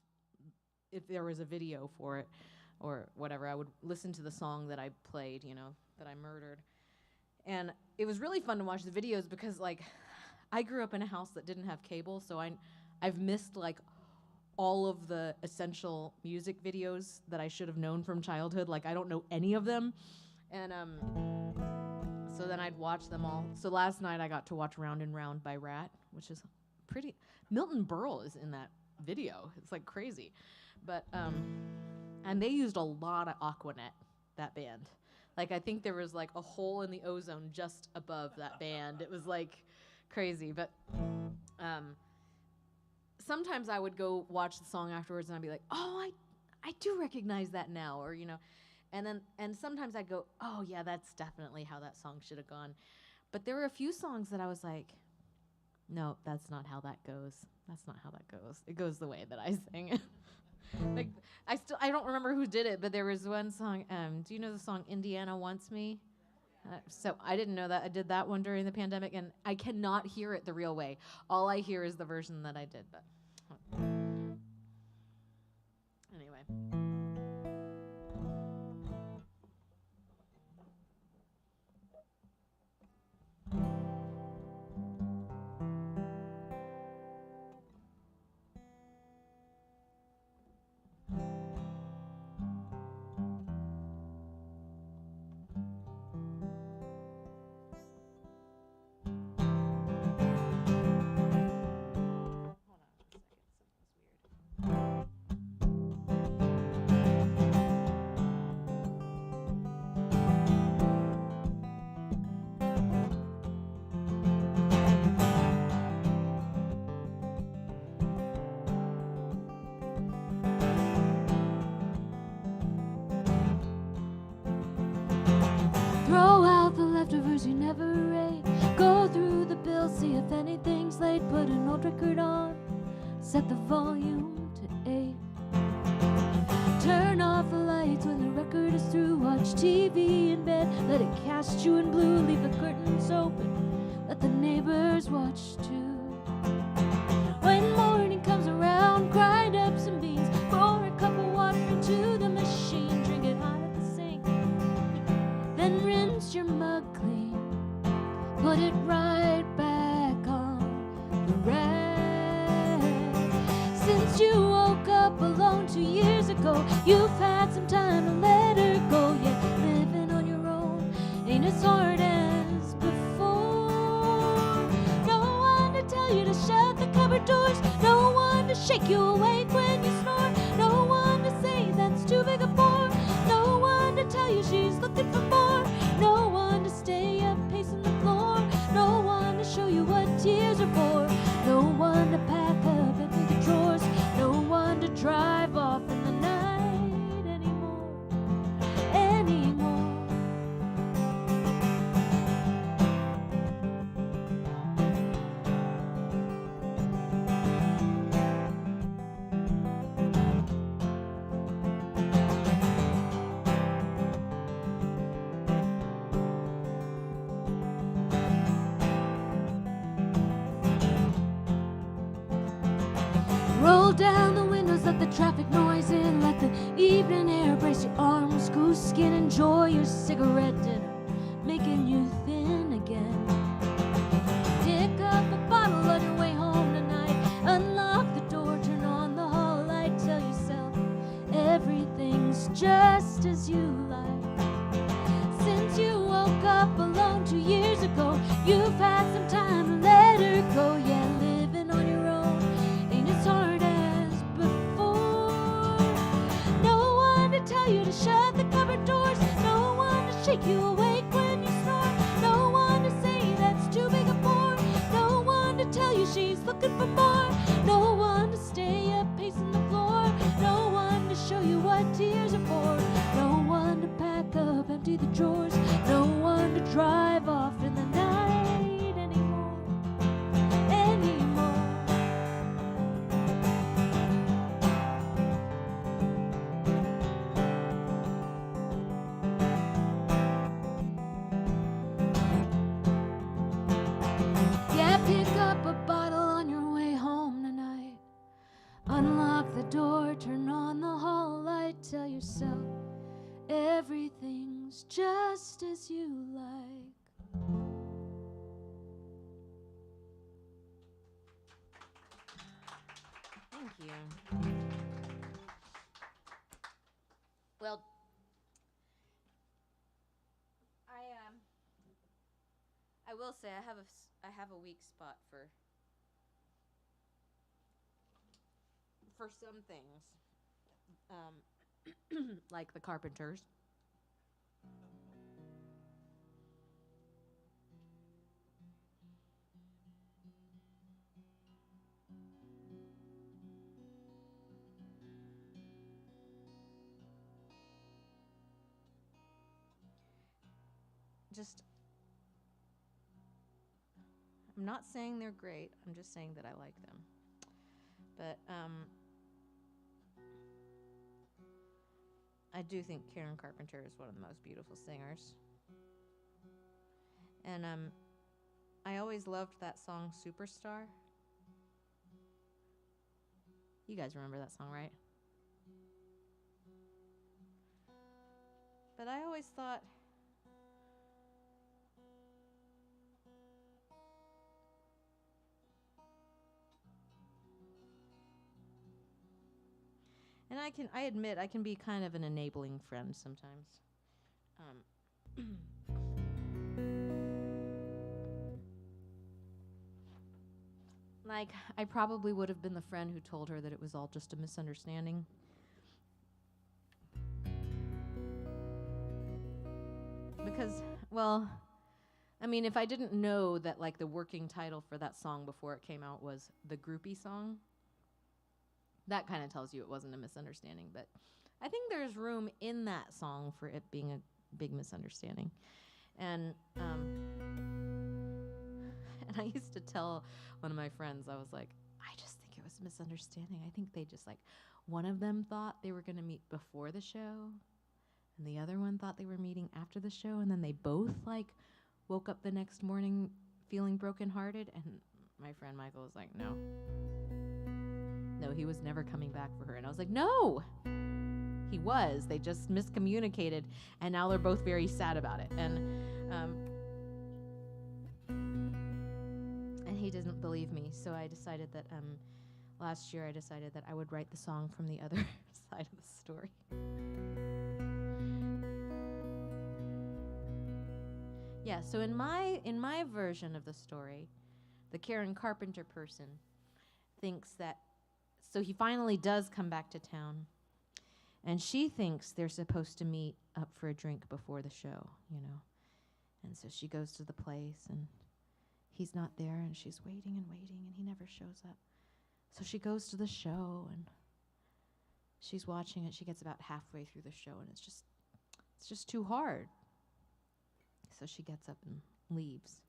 [SPEAKER 4] if there was a video for it or whatever. I would listen to the song that I played, that I murdered. And it was really fun to watch the videos because, like, I grew up in a house that didn't have cable, so I've missed, like, all of the essential music videos that I should have known from childhood. Like, I don't know any of them. And so then I'd watch them all. So last night I got to watch Round and Round by Rat, which is pretty... Milton Berle is in that video. It's, like, crazy. But, and they used a lot of Aquanet, that band. Like, I think there was, like, a hole in the ozone just above that band. It was, like, crazy. But sometimes I would go watch the song afterwards, and I'd be like, oh, I do recognize that now, or, and sometimes I'd go, oh, yeah, that's definitely how that song should have gone. But there were a few songs that I was like, no, that's not how that goes. That's not how that goes. It goes the way that I sing it. Like, I don't remember who did it, but there was one song. Do you know the song "Indiana Wants Me"? So I didn't know that. I did that one during the pandemic, and I cannot hear it the real way. All I hear is the version that I did. But anyway.
[SPEAKER 2] Throw out the leftovers you never ate. Go through the bill, see if anything's late. Put an old record on, set the volume to 8. Turn off the lights when the record is through. Watch TV in bed, let it cast you in blue. Leave the curtains open, let the neighbors watch too. When morning comes around, grind up some beans. Pour a cup of water into the machine. Drink it hot at the sink, then rinse your mug clean. Put it right back on the rack. Since you woke up alone 2 years ago, you've had some time to let her go. Yeah, living on your own ain't as hard as before. No one to tell you to shut the cupboard doors. No one to shake you awake when you snore. No one to say that's too big a bore. No one to tell you she's looking for more. No one to stay up pacing the floor. No one to show you what tears are for. No one to pack up empty the drawers. No one to drive off in the night anymore. Roll down the windows, let the traffic noise in. Let the evening air brace your arms, goose skin. Enjoy your cigarette dinner, making you thin again. Pick up a bottle on your way home tonight. Unlock the door, turn on the hall light. Tell yourself everything's just as you like. Since you woke up alone 2 years ago, you've had some time to let her go. Yeah, living on your own ain't as hard as before. No one to tell you to shut the cupboard doors. No one to shake you awake when you snore. No one to say that's too big a bore. No one to tell you she's looking for more. No one to stay up pacing the floor. No one to show you what tears are for. No one to pack up, empty the drawers. No one to drive off in the night anymore. goes just as you like.
[SPEAKER 4] Thank you. Well, I will say I have a weak spot for some things, like the Carpenters. Just, I'm not saying they're great. I'm just saying that I like them. But I do think Karen Carpenter is one of the most beautiful singers. And I always loved that song Superstar. You guys remember that song, right? But I always thought and I admit I can be kind of an enabling friend sometimes. Like, I probably would have been the friend who told her that it was all just a misunderstanding. Because, well, I mean, if I didn't know that, like, the working title for that song before it came out was The Groupie Song, that kind of tells you it wasn't a misunderstanding. But I think there's room in that song for it being a big misunderstanding. And I used to tell one of my friends, I was like, I just think it was a misunderstanding. I think they just, like, one of them thought they were going to meet before the show, and the other one thought they were meeting after the show, and then they both, like, woke up the next morning feeling brokenhearted. And my friend Michael was like, no, he was never coming back for her. And I was like, no, he was. They just miscommunicated, and now they're both very sad about it. And he didn't believe me, so I decided that last year I decided that I would write the song from the other side of the story. Yeah, so in my version of the story, the Karen Carpenter person thinks that, so he finally does come back to town, and she thinks they're supposed to meet up for a drink before the show, you know. And so she goes to the place, and he's not there, and she's waiting and waiting, and he never shows up. So she goes to the show, and she's watching it. She gets about halfway through the show, and it's just too hard. So she gets up and leaves.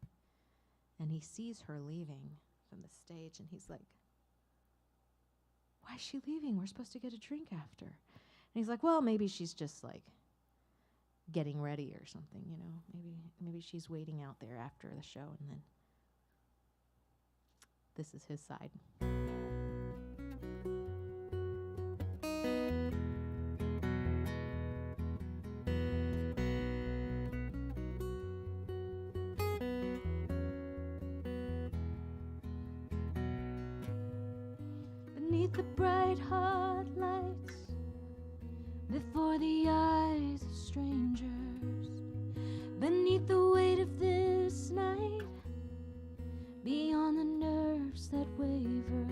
[SPEAKER 4] And he sees her leaving from the stage, and he's like, why is she leaving? We're supposed to get a drink after. And he's like, well, maybe she's just, like, getting ready or something, you know. Maybe she's waiting out there after the show, and then this is his side.
[SPEAKER 2] Beneath the bright hot lights, before the eyes of strangers, beneath the weight of this night, beyond the nerves that waver,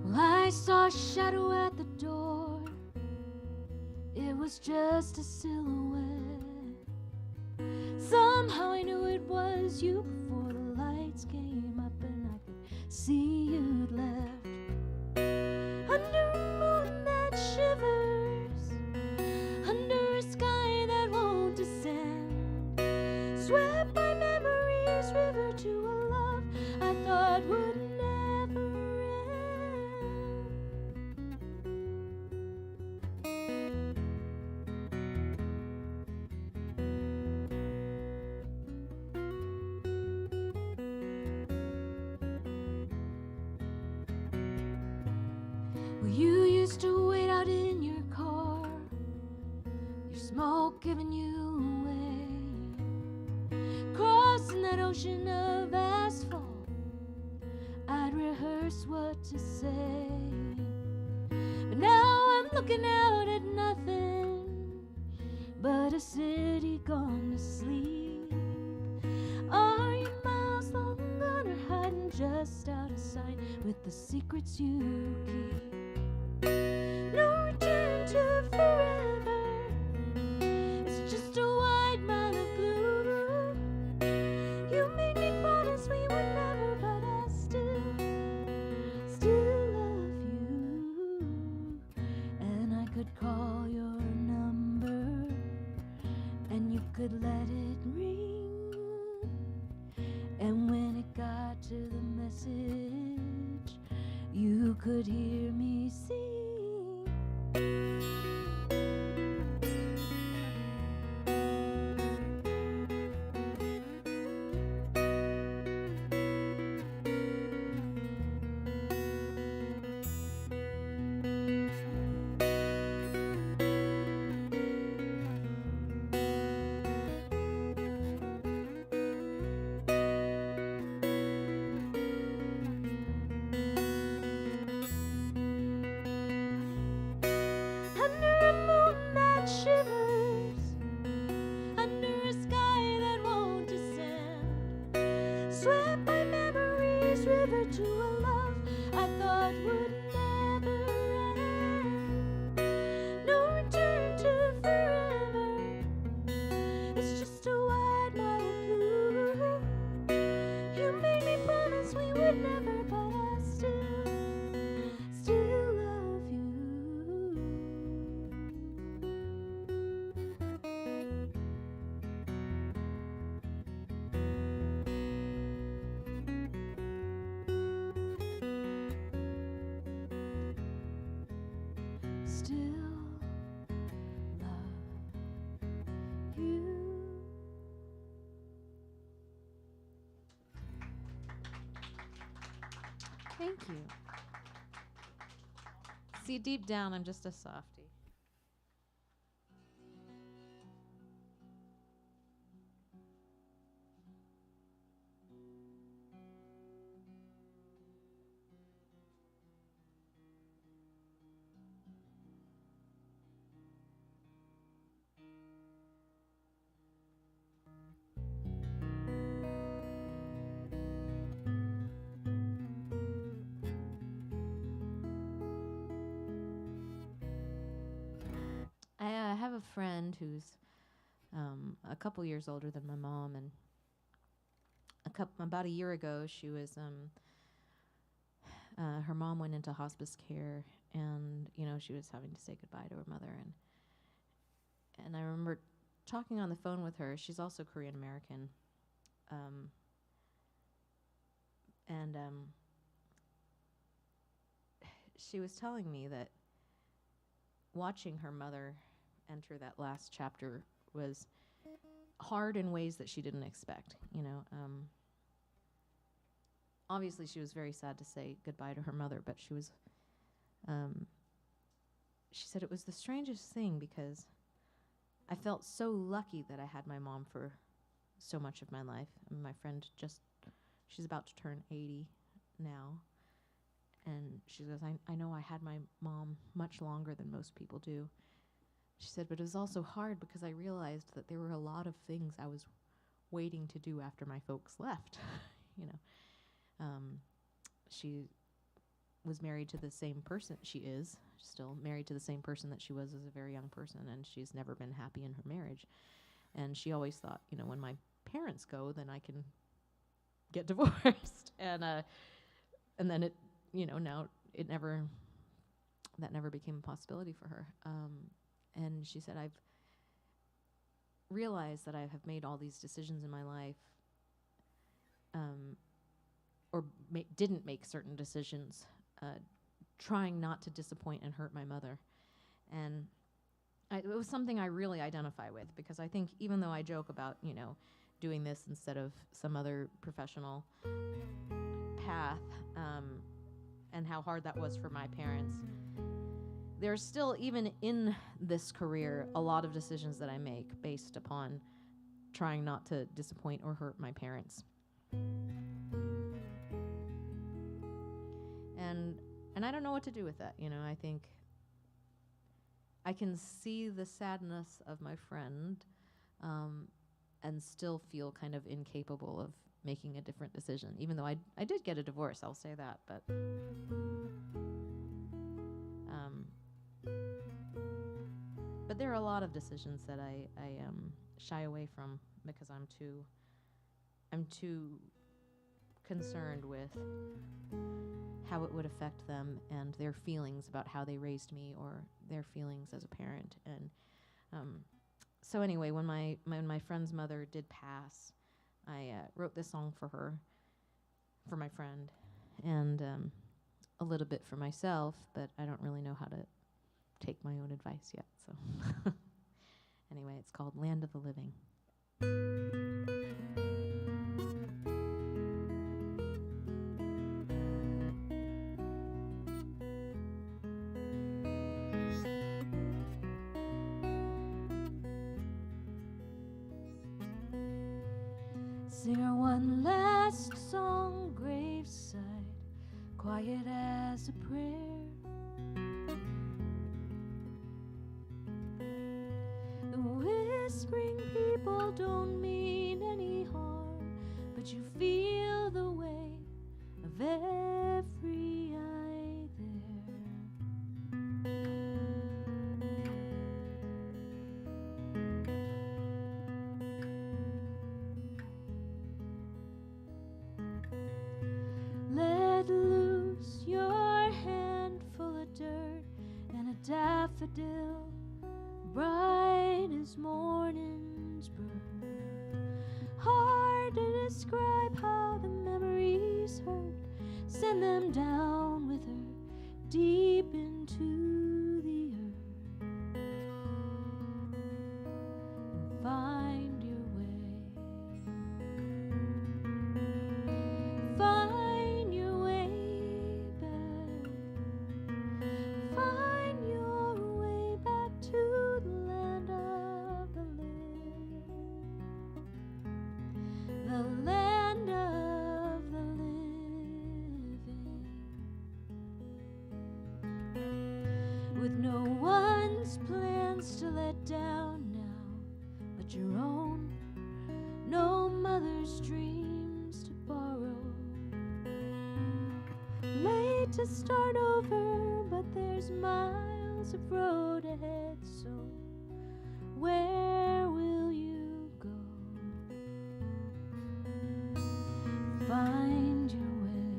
[SPEAKER 2] well, I saw a shadow at the door. It was just a silhouette. Somehow I knew it was you before the lights came up and I could see you'd left. Under a moon that shivers, under a sky that won't descend, swept by memory's river to a love I thought would never end.
[SPEAKER 3] smoke giving you away. Crossing that ocean of asphalt, I'd rehearse what to say. But now I'm looking out at nothing but a city gone to sleep. Are you miles long gone or hiding just out of sight with the secrets you keep? No return to forever, it's just a wide mile of blue. You made me promise we would never, but I still love you. And I could call your number and you could let it ring. And when it got to the message, you could hear me sing. Under a moon that shivers, under a sky that won't descend, swept by memories, river to a love I thought would never end. No return to forever, it's just a wide mile of blue. You made me promise we would never, but I still love you. Still love you.
[SPEAKER 4] Thank you. See, deep down, I'm just a softie. I have a friend who's a couple years older than my mom, and about a year ago, she was her mom went into hospice care, and she was having to say goodbye to her mother, and I remember talking on the phone with her. She's also Korean American, and she was telling me that watching her mother enter that last chapter was hard in ways that she didn't expect. Obviously she was very sad to say goodbye to her mother, but she said it was the strangest thing because I felt so lucky that I had my mom for so much of my life. And my friend she's about to turn 80 now. And she goes, I know I had my mom much longer than most people do. She said, but it was also hard because I realized that there were a lot of things I was waiting to do after my folks left. She was married to the same person. She is still married to the same person that she was as a very young person, and she's never been happy in her marriage. And she always thought, when my parents go, then I can get divorced. And then it, now that never became a possibility for her. And she said, I've realized that I have made all these decisions in my life, or didn't make certain decisions, trying not to disappoint and hurt my mother. And it was something I really identify with, because I think even though I joke about, doing this instead of some other professional path, and how hard that was for my parents, there's still, even in this career, a lot of decisions that I make based upon trying not to disappoint or hurt my parents. And I don't know what to do with that. I think I can see the sadness of my friend, and still feel kind of incapable of making a different decision, even though I did get a divorce, I'll say that, but there are a lot of decisions that I shy away from because I'm too concerned with how it would affect them and their feelings about how they raised me or their feelings as a parent. And so anyway, when my friend's mother did pass, I wrote this song for her, for my friend, and a little bit for myself, but I don't really know how to take my own advice yet. So anyway, it's called Land of the Living.
[SPEAKER 3] Sing her one last song, graveside, quiet as a prayer. The whispering people don't mean any harm, but you feel the weight of every eye there. Let loose your handful of dirt and a daffodil bright as morning's bird. Hard to describe how the memories hurt. Send them down with her deep into the earth, and find your way. Find your way back. Find your way back to the land of the living. The land of the living. With no one's plans to let down now but your own. No mother's dreams to borrow. Late to start over, but there's miles of road ahead, so where will you go? Find your way.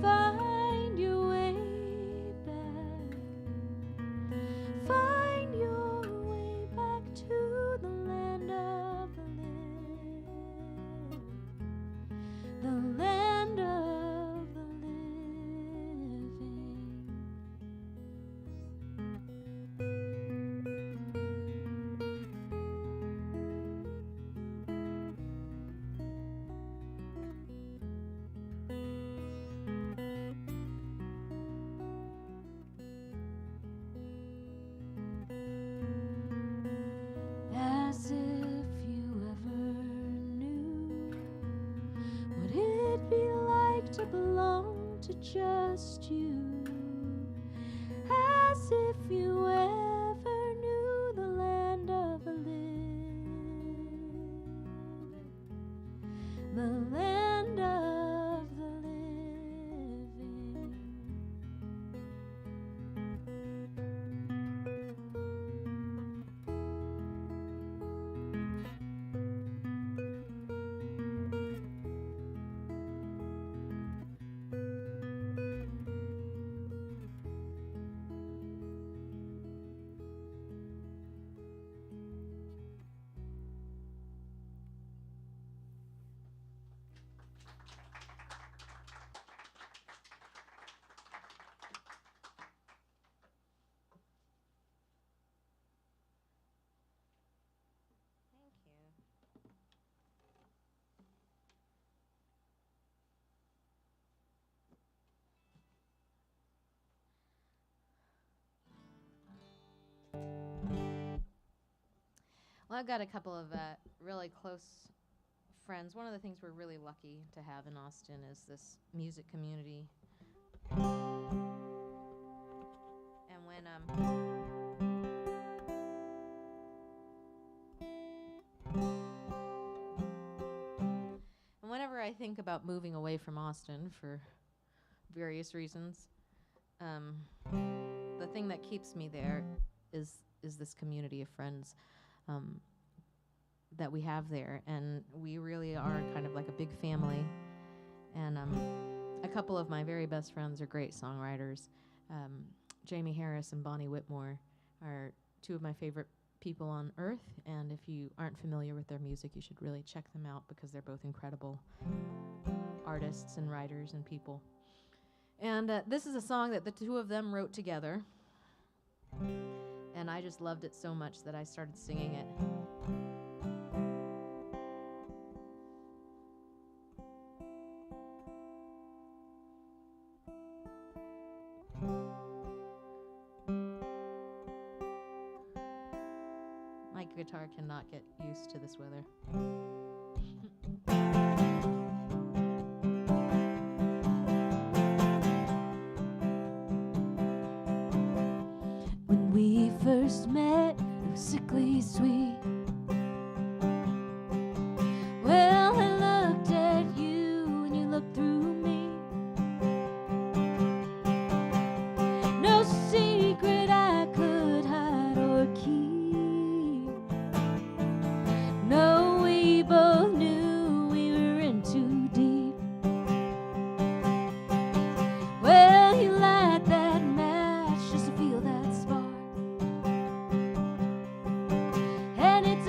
[SPEAKER 3] Find your way back. Find your way back to the land of the living. The land of the living. As if you ever knew what it'd be like to belong to just you. As if you ever knew the land of the living. The land of the living.
[SPEAKER 4] Well, I've got a couple of really close friends. One of the things we're really lucky to have in Austin is this music community. And whenever I think about moving away from Austin for various reasons, the thing that keeps me there is this community of friends that we have there, and we really are kind of like a big family. And a couple of my very best friends are great songwriters. Jamie Harris and Bonnie Whitmore are two of my favorite people on earth, and if you aren't familiar with their music, you should really check them out because they're both incredible artists and writers and people. And this is a song that the two of them wrote together, and I just loved it so much that I started singing it. My guitar cannot get used to this weather.
[SPEAKER 3] When we first met, it was sickly sweet. Well, I looked at you and you looked through me. No secret I could hide or keep. No, we both knew we were in too deep. Well, you light that match just to feel that spark, and it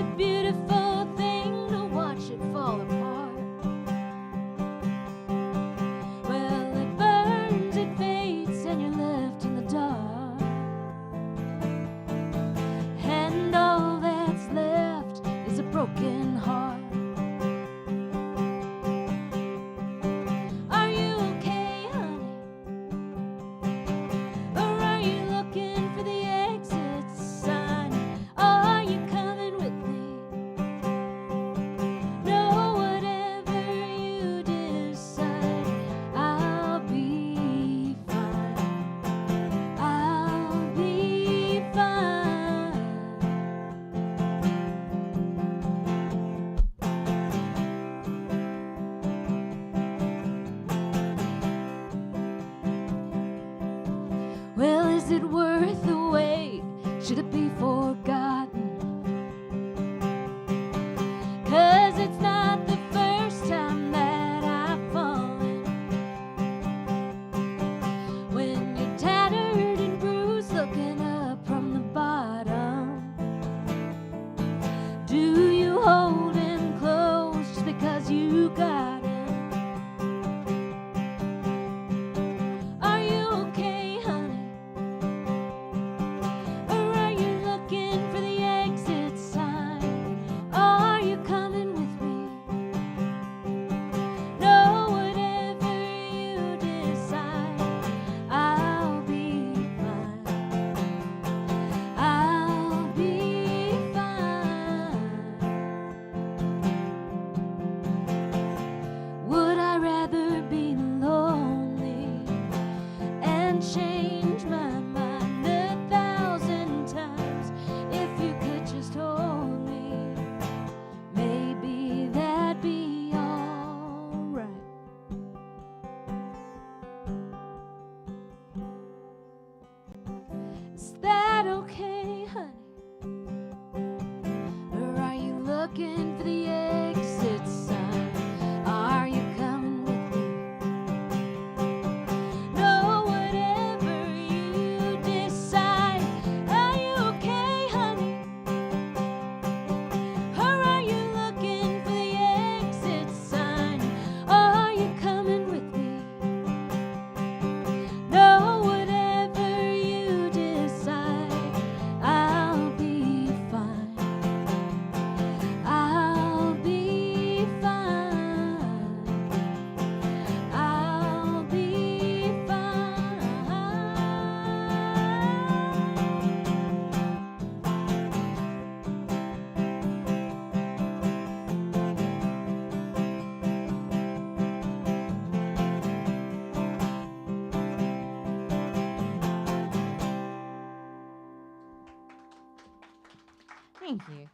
[SPEAKER 4] Thank you.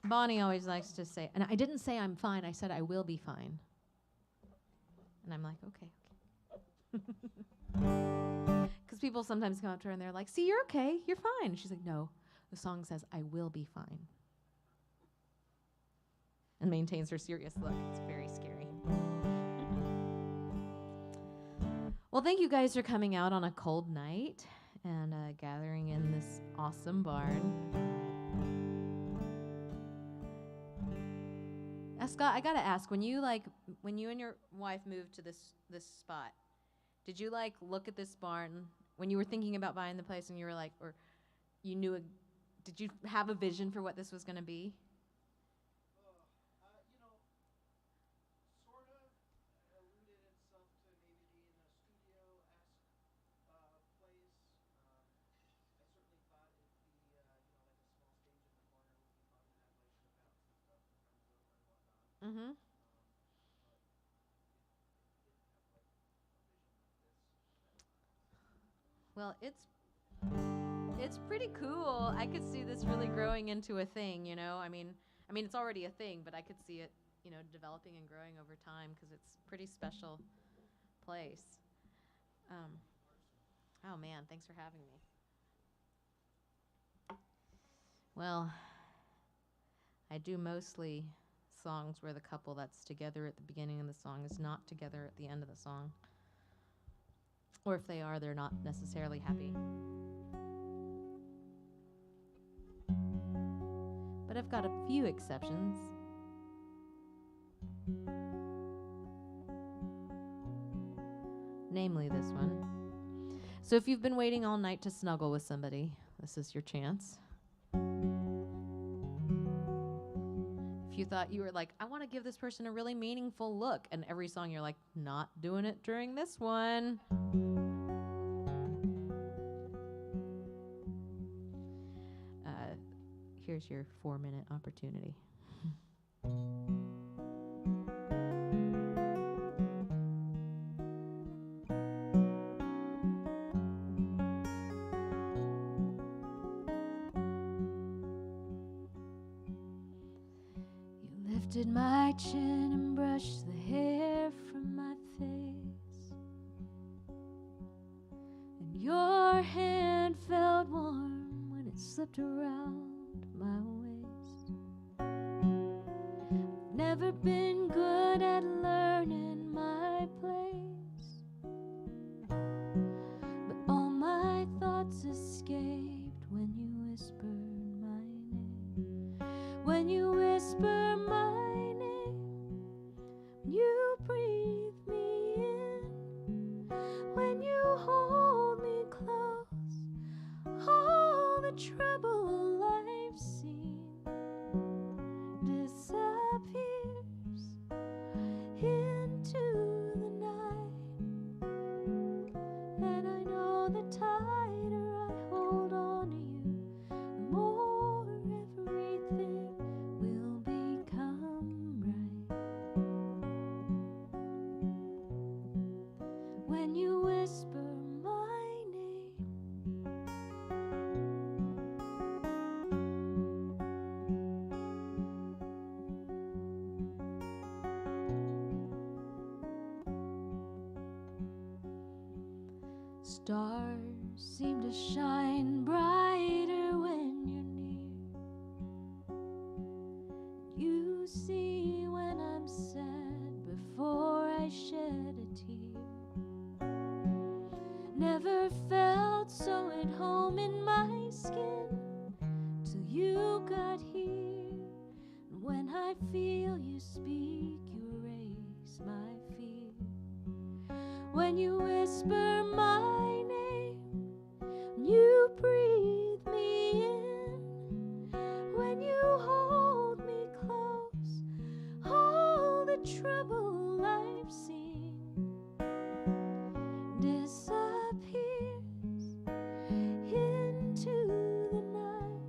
[SPEAKER 4] Bonnie always likes to say, and I didn't say I'm fine, I said I will be fine. And I'm like, okay. Because people sometimes come up to her and they're like, see, you're okay, you're fine. She's like, no, the song says I will be fine. And maintains her serious look. It's very scary. Well, thank you guys for coming out on a cold night and gathering in this awesome barn. Scott, I gotta ask, when you and your wife moved to this spot, did you look at this barn when you were thinking about buying the place and you were like, or you knew, did you have a vision for what this was gonna be?
[SPEAKER 1] Sort of alluded itself to maybe being a studio-esque place. I certainly thought it'd be, like a small stage in the corner would be fun to have Chevette and stuff and friends over and whatnot.
[SPEAKER 4] Mm-hmm. Well, it's pretty cool. I could see this really growing into a thing, you know? I mean, it's already a thing, but I could see it, developing and growing over time because it's a pretty special place. Oh, man, thanks for having me. Well, I do mostly songs where the couple that's together at the beginning of the song is not together at the end of the song. Or if they are, they're not necessarily happy. But I've got a few exceptions. Namely this one. So if you've been waiting all night to snuggle with somebody, this is your chance. If you thought you were like, I want to give this person a really meaningful look, and every song you're like, not doing it during this one. Here's your 4-minute opportunity.
[SPEAKER 3] You lifted my chin and brushed the hair from my face, and your hand felt warm when it slipped around my waist. I've never been good at learning my place, but all my thoughts escaped when you whispered my name. When you whisper my name, you breathe me in. When you hold me close, all the trouble I've seen disappears into the night. And I know the tighter I hold on to you, the more everything will become right. When you whisper my name, stars seem to shine brighter when you're near. You see when I'm sad before I shed a tear. Never felt so at home in my skin till you got here. And when I feel you speak, you erase my fear. When you whisper my name, you breathe me in. When you hold me close, all the trouble I've seen disappears into the night.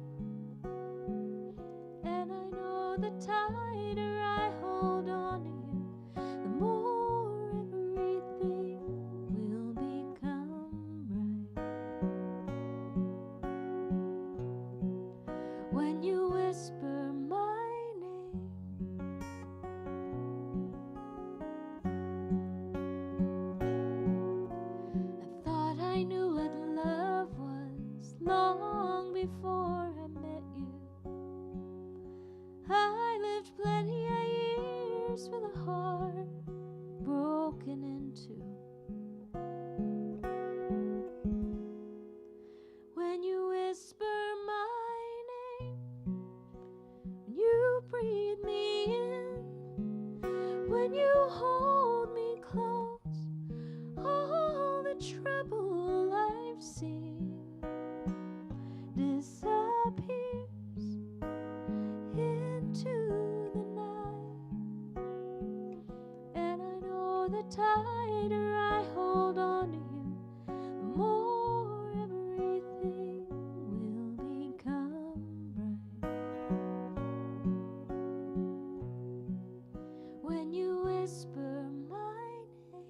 [SPEAKER 3] And I know the tighter I hold on to you, the more everything will become before I met you. I lived plenty of years with a heart broken into. When you whisper my name, when you breathe me in, when you hold me close, all the trouble I've seen disappears into the night. And I know the tighter I hold on to you, the more everything will become bright. When you whisper my name,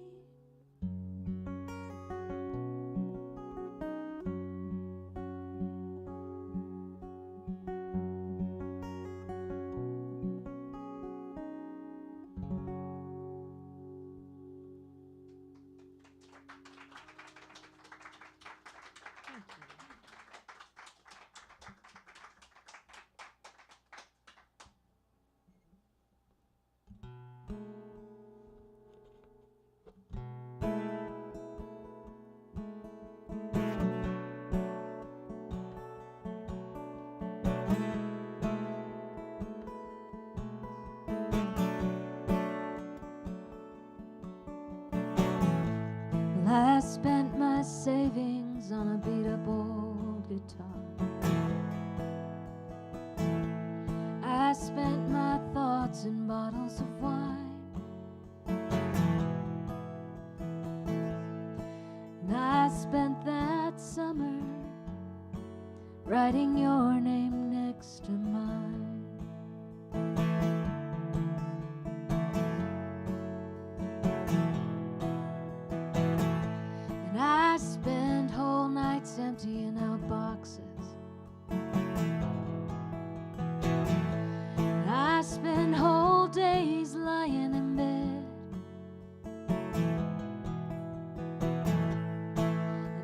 [SPEAKER 3] I spent my savings on a beat-up old guitar. I spent my thoughts in bottles of wine. And I spent that summer writing your name next to mine. I spend whole nights emptying out boxes. And I spend whole days lying in bed.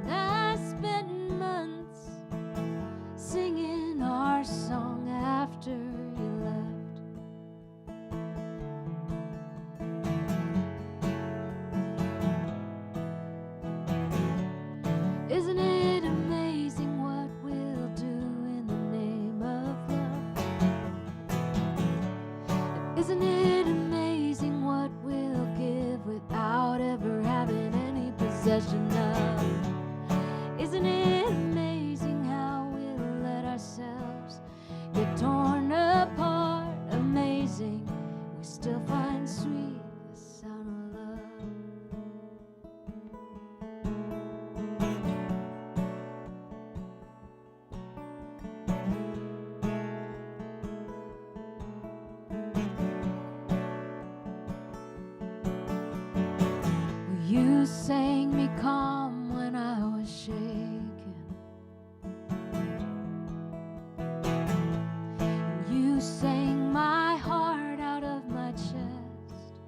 [SPEAKER 3] And I spent months singing our song after you left. Isn't it amazing what we'll do in the name of love? Isn't it amazing what we'll give without ever having any possession of? Isn't it amazing how we'll let ourselves get torn apart? Amazing, we still find sweet the sound of love. You sang me calm when I was shaken. And you sang my heart out of my chest.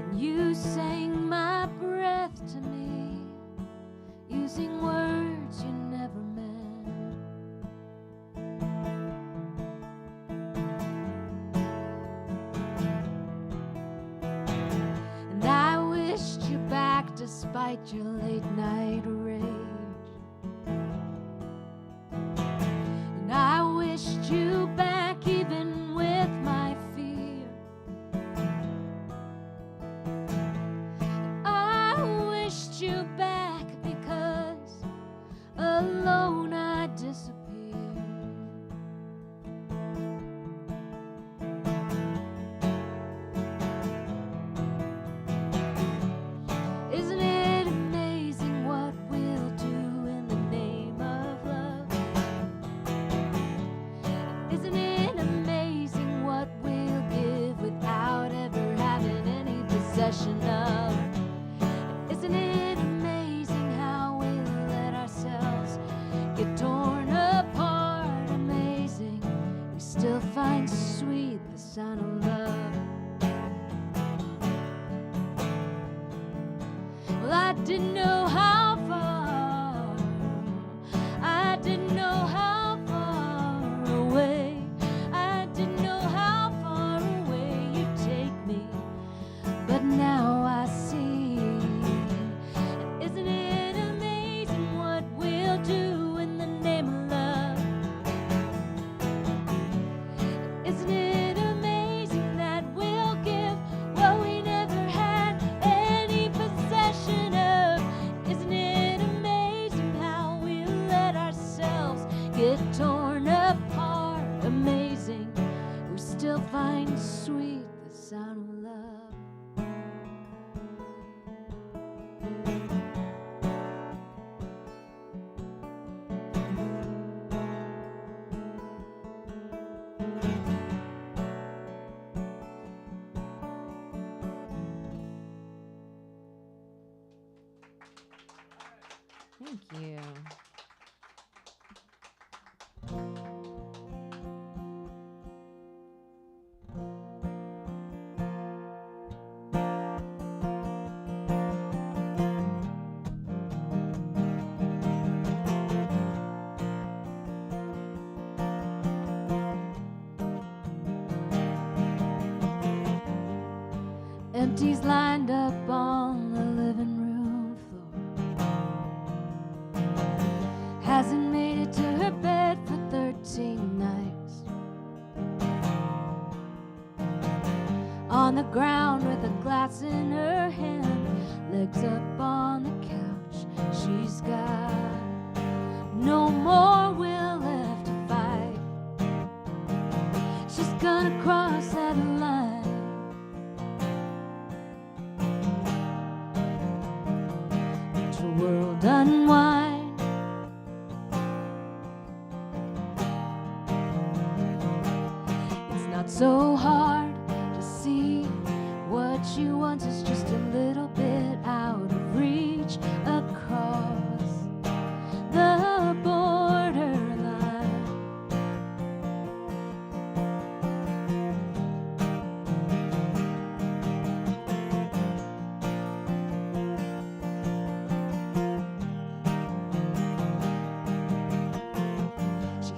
[SPEAKER 3] And you sang my breath to me, using words you never meant. And I wished you back despite your late night rage. And I wished you back even with my fear. And I wished you back because alone I disappeared. Isn't it amazing what we'll do
[SPEAKER 4] Thank you.
[SPEAKER 2] Empties lined up on the living room floor. Hasn't made it to her bed for 13 nights. On the ground with a glass in her hand, legs up on the couch. She's got no more will left to fight. She's gonna cross that line. World unwind. It's not so hard to see what she wants is just a little bit out of reach across the borderline.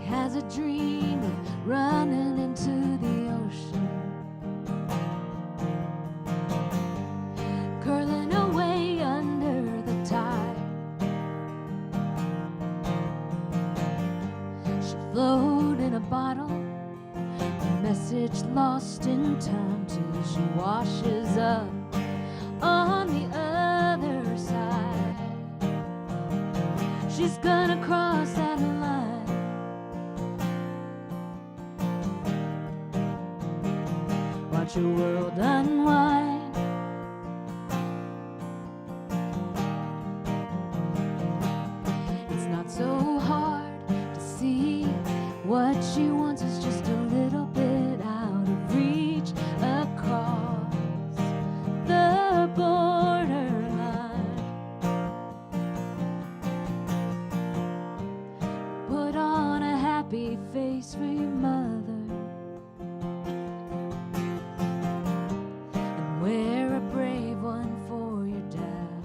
[SPEAKER 2] Has a dream of running into the ocean, curling away under the tide. She float in a bottle, a message lost in time till she washes up on the other side. She's gonna cross that line. Watch your world unwind. It's not so hard to see what she wants is just a little bit out of reach across the borderline. Put on a happy face for your mother. Wear a brave one for your dad.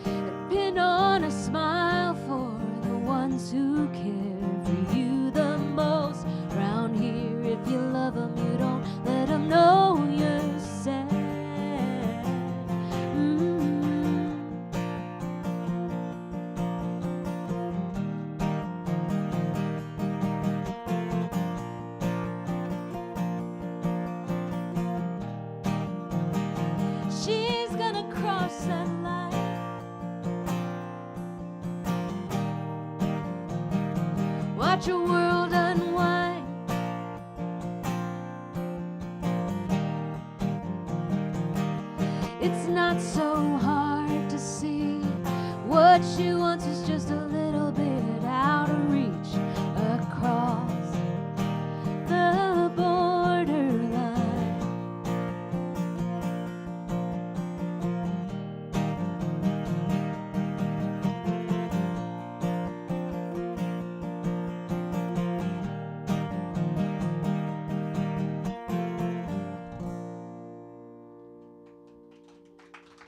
[SPEAKER 2] And pin on a smile for the ones who care for you the most. Round here, if you love them, you don't let them know you're sad. She's gonna cross that line. Watch your world unwind. It's not so hard to see what she wants is just a little bit out of reach across the borderline.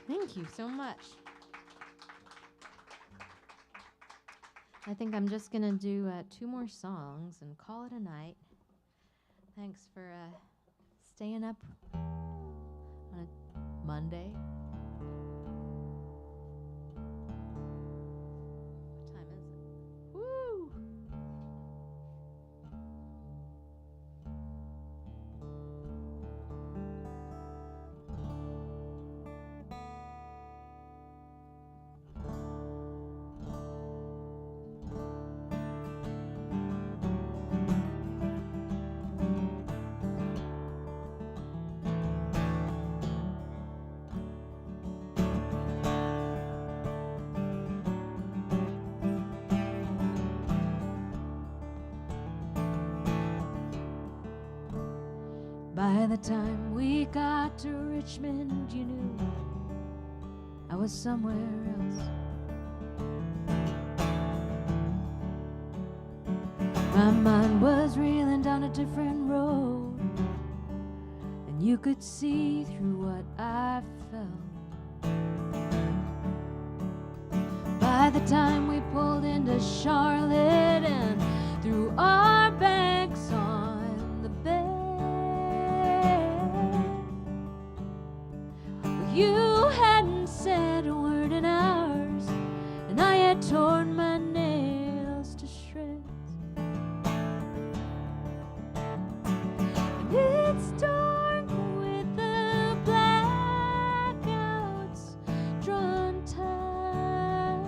[SPEAKER 4] Thank you so much. I think I'm just going to do 2 more songs and call it a night. Thanks for staying up on a Monday. What time is it? Woo!
[SPEAKER 2] By the time we got to Richmond, you knew
[SPEAKER 3] was somewhere else. My mind was reeling down a different road, and you could see through what I felt. By the time we pulled into Charlotte and threw our bags on the bed, you hadn't said a word in hours, and I had torn my nails to shreds. And it's dark with the blackouts drawn tight.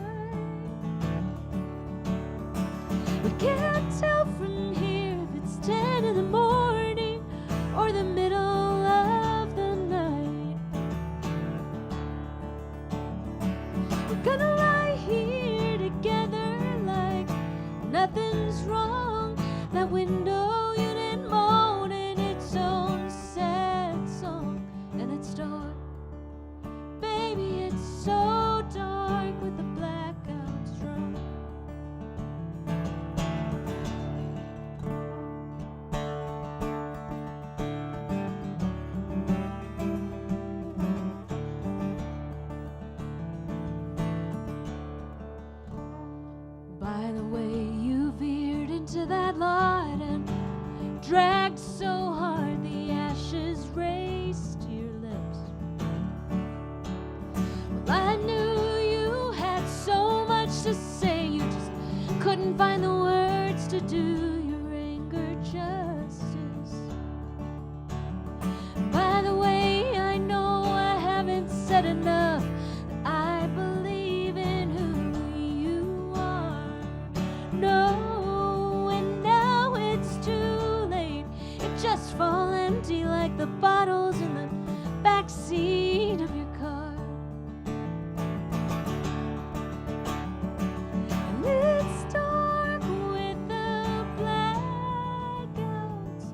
[SPEAKER 3] We can't tell from here if it's 10 in the morning or the middle of the night. We're gonna lie here together like nothing's wrong. That window unit moaning its own sad song, and it's dark. Baby, it's so dark with the blackouts drawn. By the way, you veered into that lot and dragged so hard the ashes raced to your lips. Well, I knew you had so much to say, you just couldn't find the words to do your anger justice. By the way, I know I haven't said enough that I believe in who you are. No, and now it's too late. It just fall empty like the bottles in the back seat of your car. And it's dark with the blackouts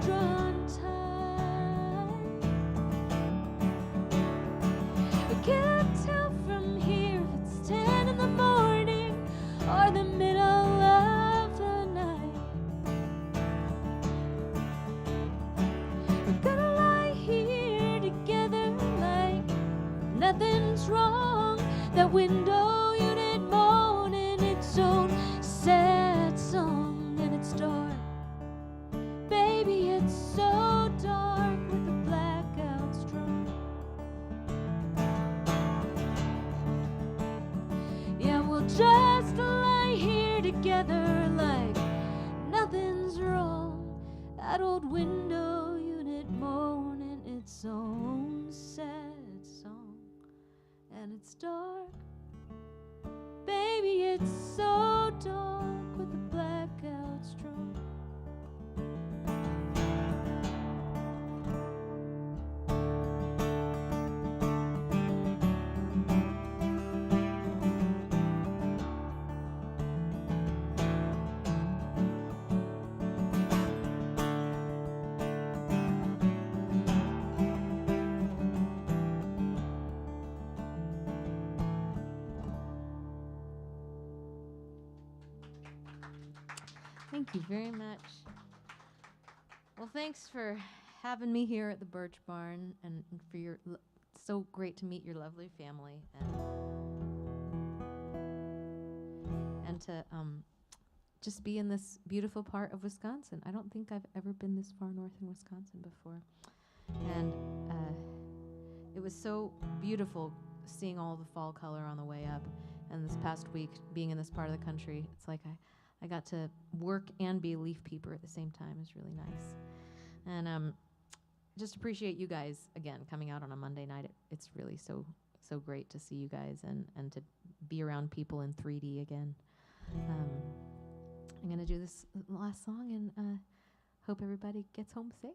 [SPEAKER 3] drawn tight. We can't tell from here if it's 10 in the morning or the middle of the night. We're gonna lie here together like nothing's wrong. That window unit moaning its own sad song, and it's dark. Baby, it's so dark with the blackouts drawn. Yeah, we'll just lie here together like nothing's wrong. That old window unit moaning its own sad song, and it's dark. Baby, it's so dark with the blackouts drawn.
[SPEAKER 4] Thank you very much. Well, thanks for having me here at the Bertsch Barn, and for your so great to meet your lovely family, and to just be in this beautiful part of Wisconsin. I don't think I've ever been this far north in Wisconsin before, and it was so beautiful seeing all the fall color on the way up. And this past week, being in this part of the country, it's like I got to work and be a leaf peeper at the same time. Is really nice. And just appreciate you guys again coming out on a Monday night. It's really so great to see you guys and to be around people in 3D again. I'm gonna do this last song and hope everybody gets home safe.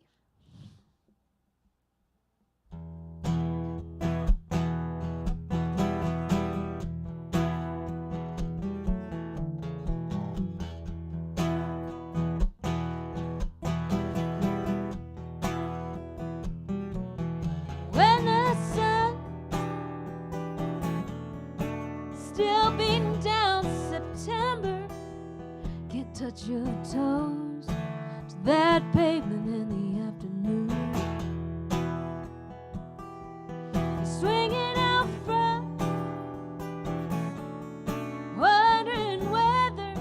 [SPEAKER 3] touch your toes to that pavement in the afternoon. Swinging out front, wondering whether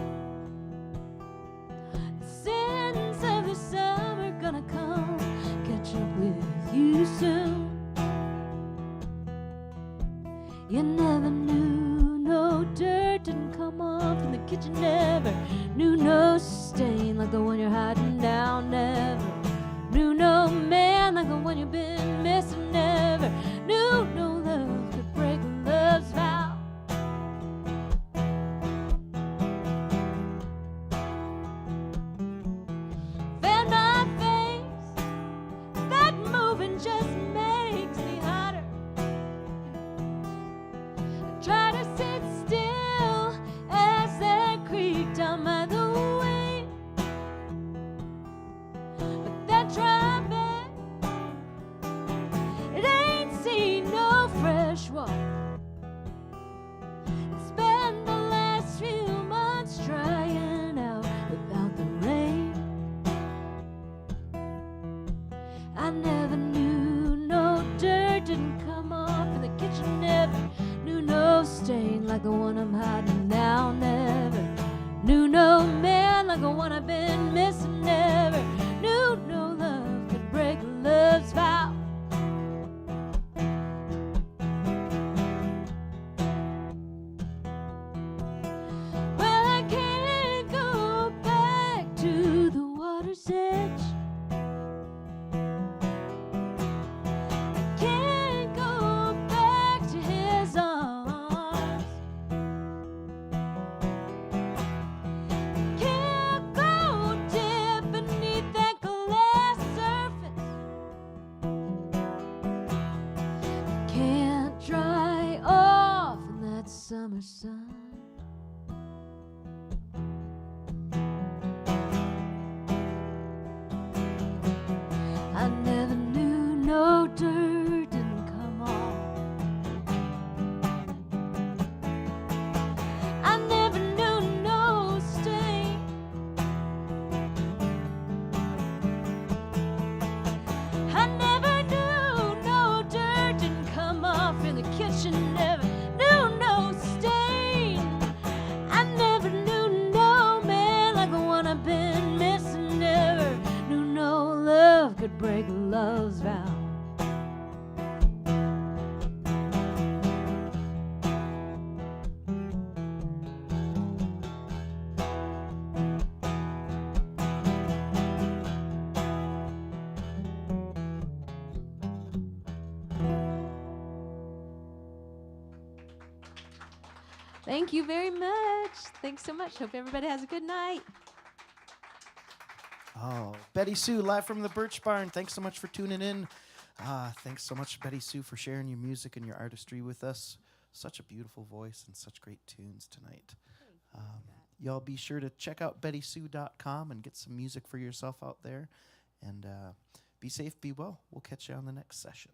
[SPEAKER 3] the sins of the summer gonna come catch up with you soon. You never knew no dirt didn't come off in the kitchen, never knew no stain like the one you're hiding now, never knew no man like the one you've been missing, never knew no love could break love's vow. Found my face, that moving just makes me hotter. Try to sit still as that creek down by the way, but that dry bed, it ain't seen no fresh water. Spent the last few months trying out without the rain. I never knew no dirt didn't come off in the kitchen, never knew no stain like the one I'm hiding now, never knew no man like the one I've been missing, never knew no love could break love's vow. Well, I can't go back to the water's edge. Can't go back to his arms. Can't go dip beneath that glass surface. Can't dry off in that summer sun. I never knew no dirt didn't come off. I never knew no stain. I never knew no dirt didn't come off in the kitchen, never knew no stain. I never knew no man like the one I've been missing, never knew no love could break love's vow.
[SPEAKER 4] Thank you very much. Thanks so much. Hope everybody has a good night.
[SPEAKER 1] Oh, BettySoo, live from the Bertsch Barn. Thanks so much for tuning in. Thanks so much, BettySoo, for sharing your music and your artistry with us. Such a beautiful voice and such great tunes tonight. Y'all be sure to check out BettySoo.com and get some music for yourself out there. And be safe, be well. We'll catch you on the next session.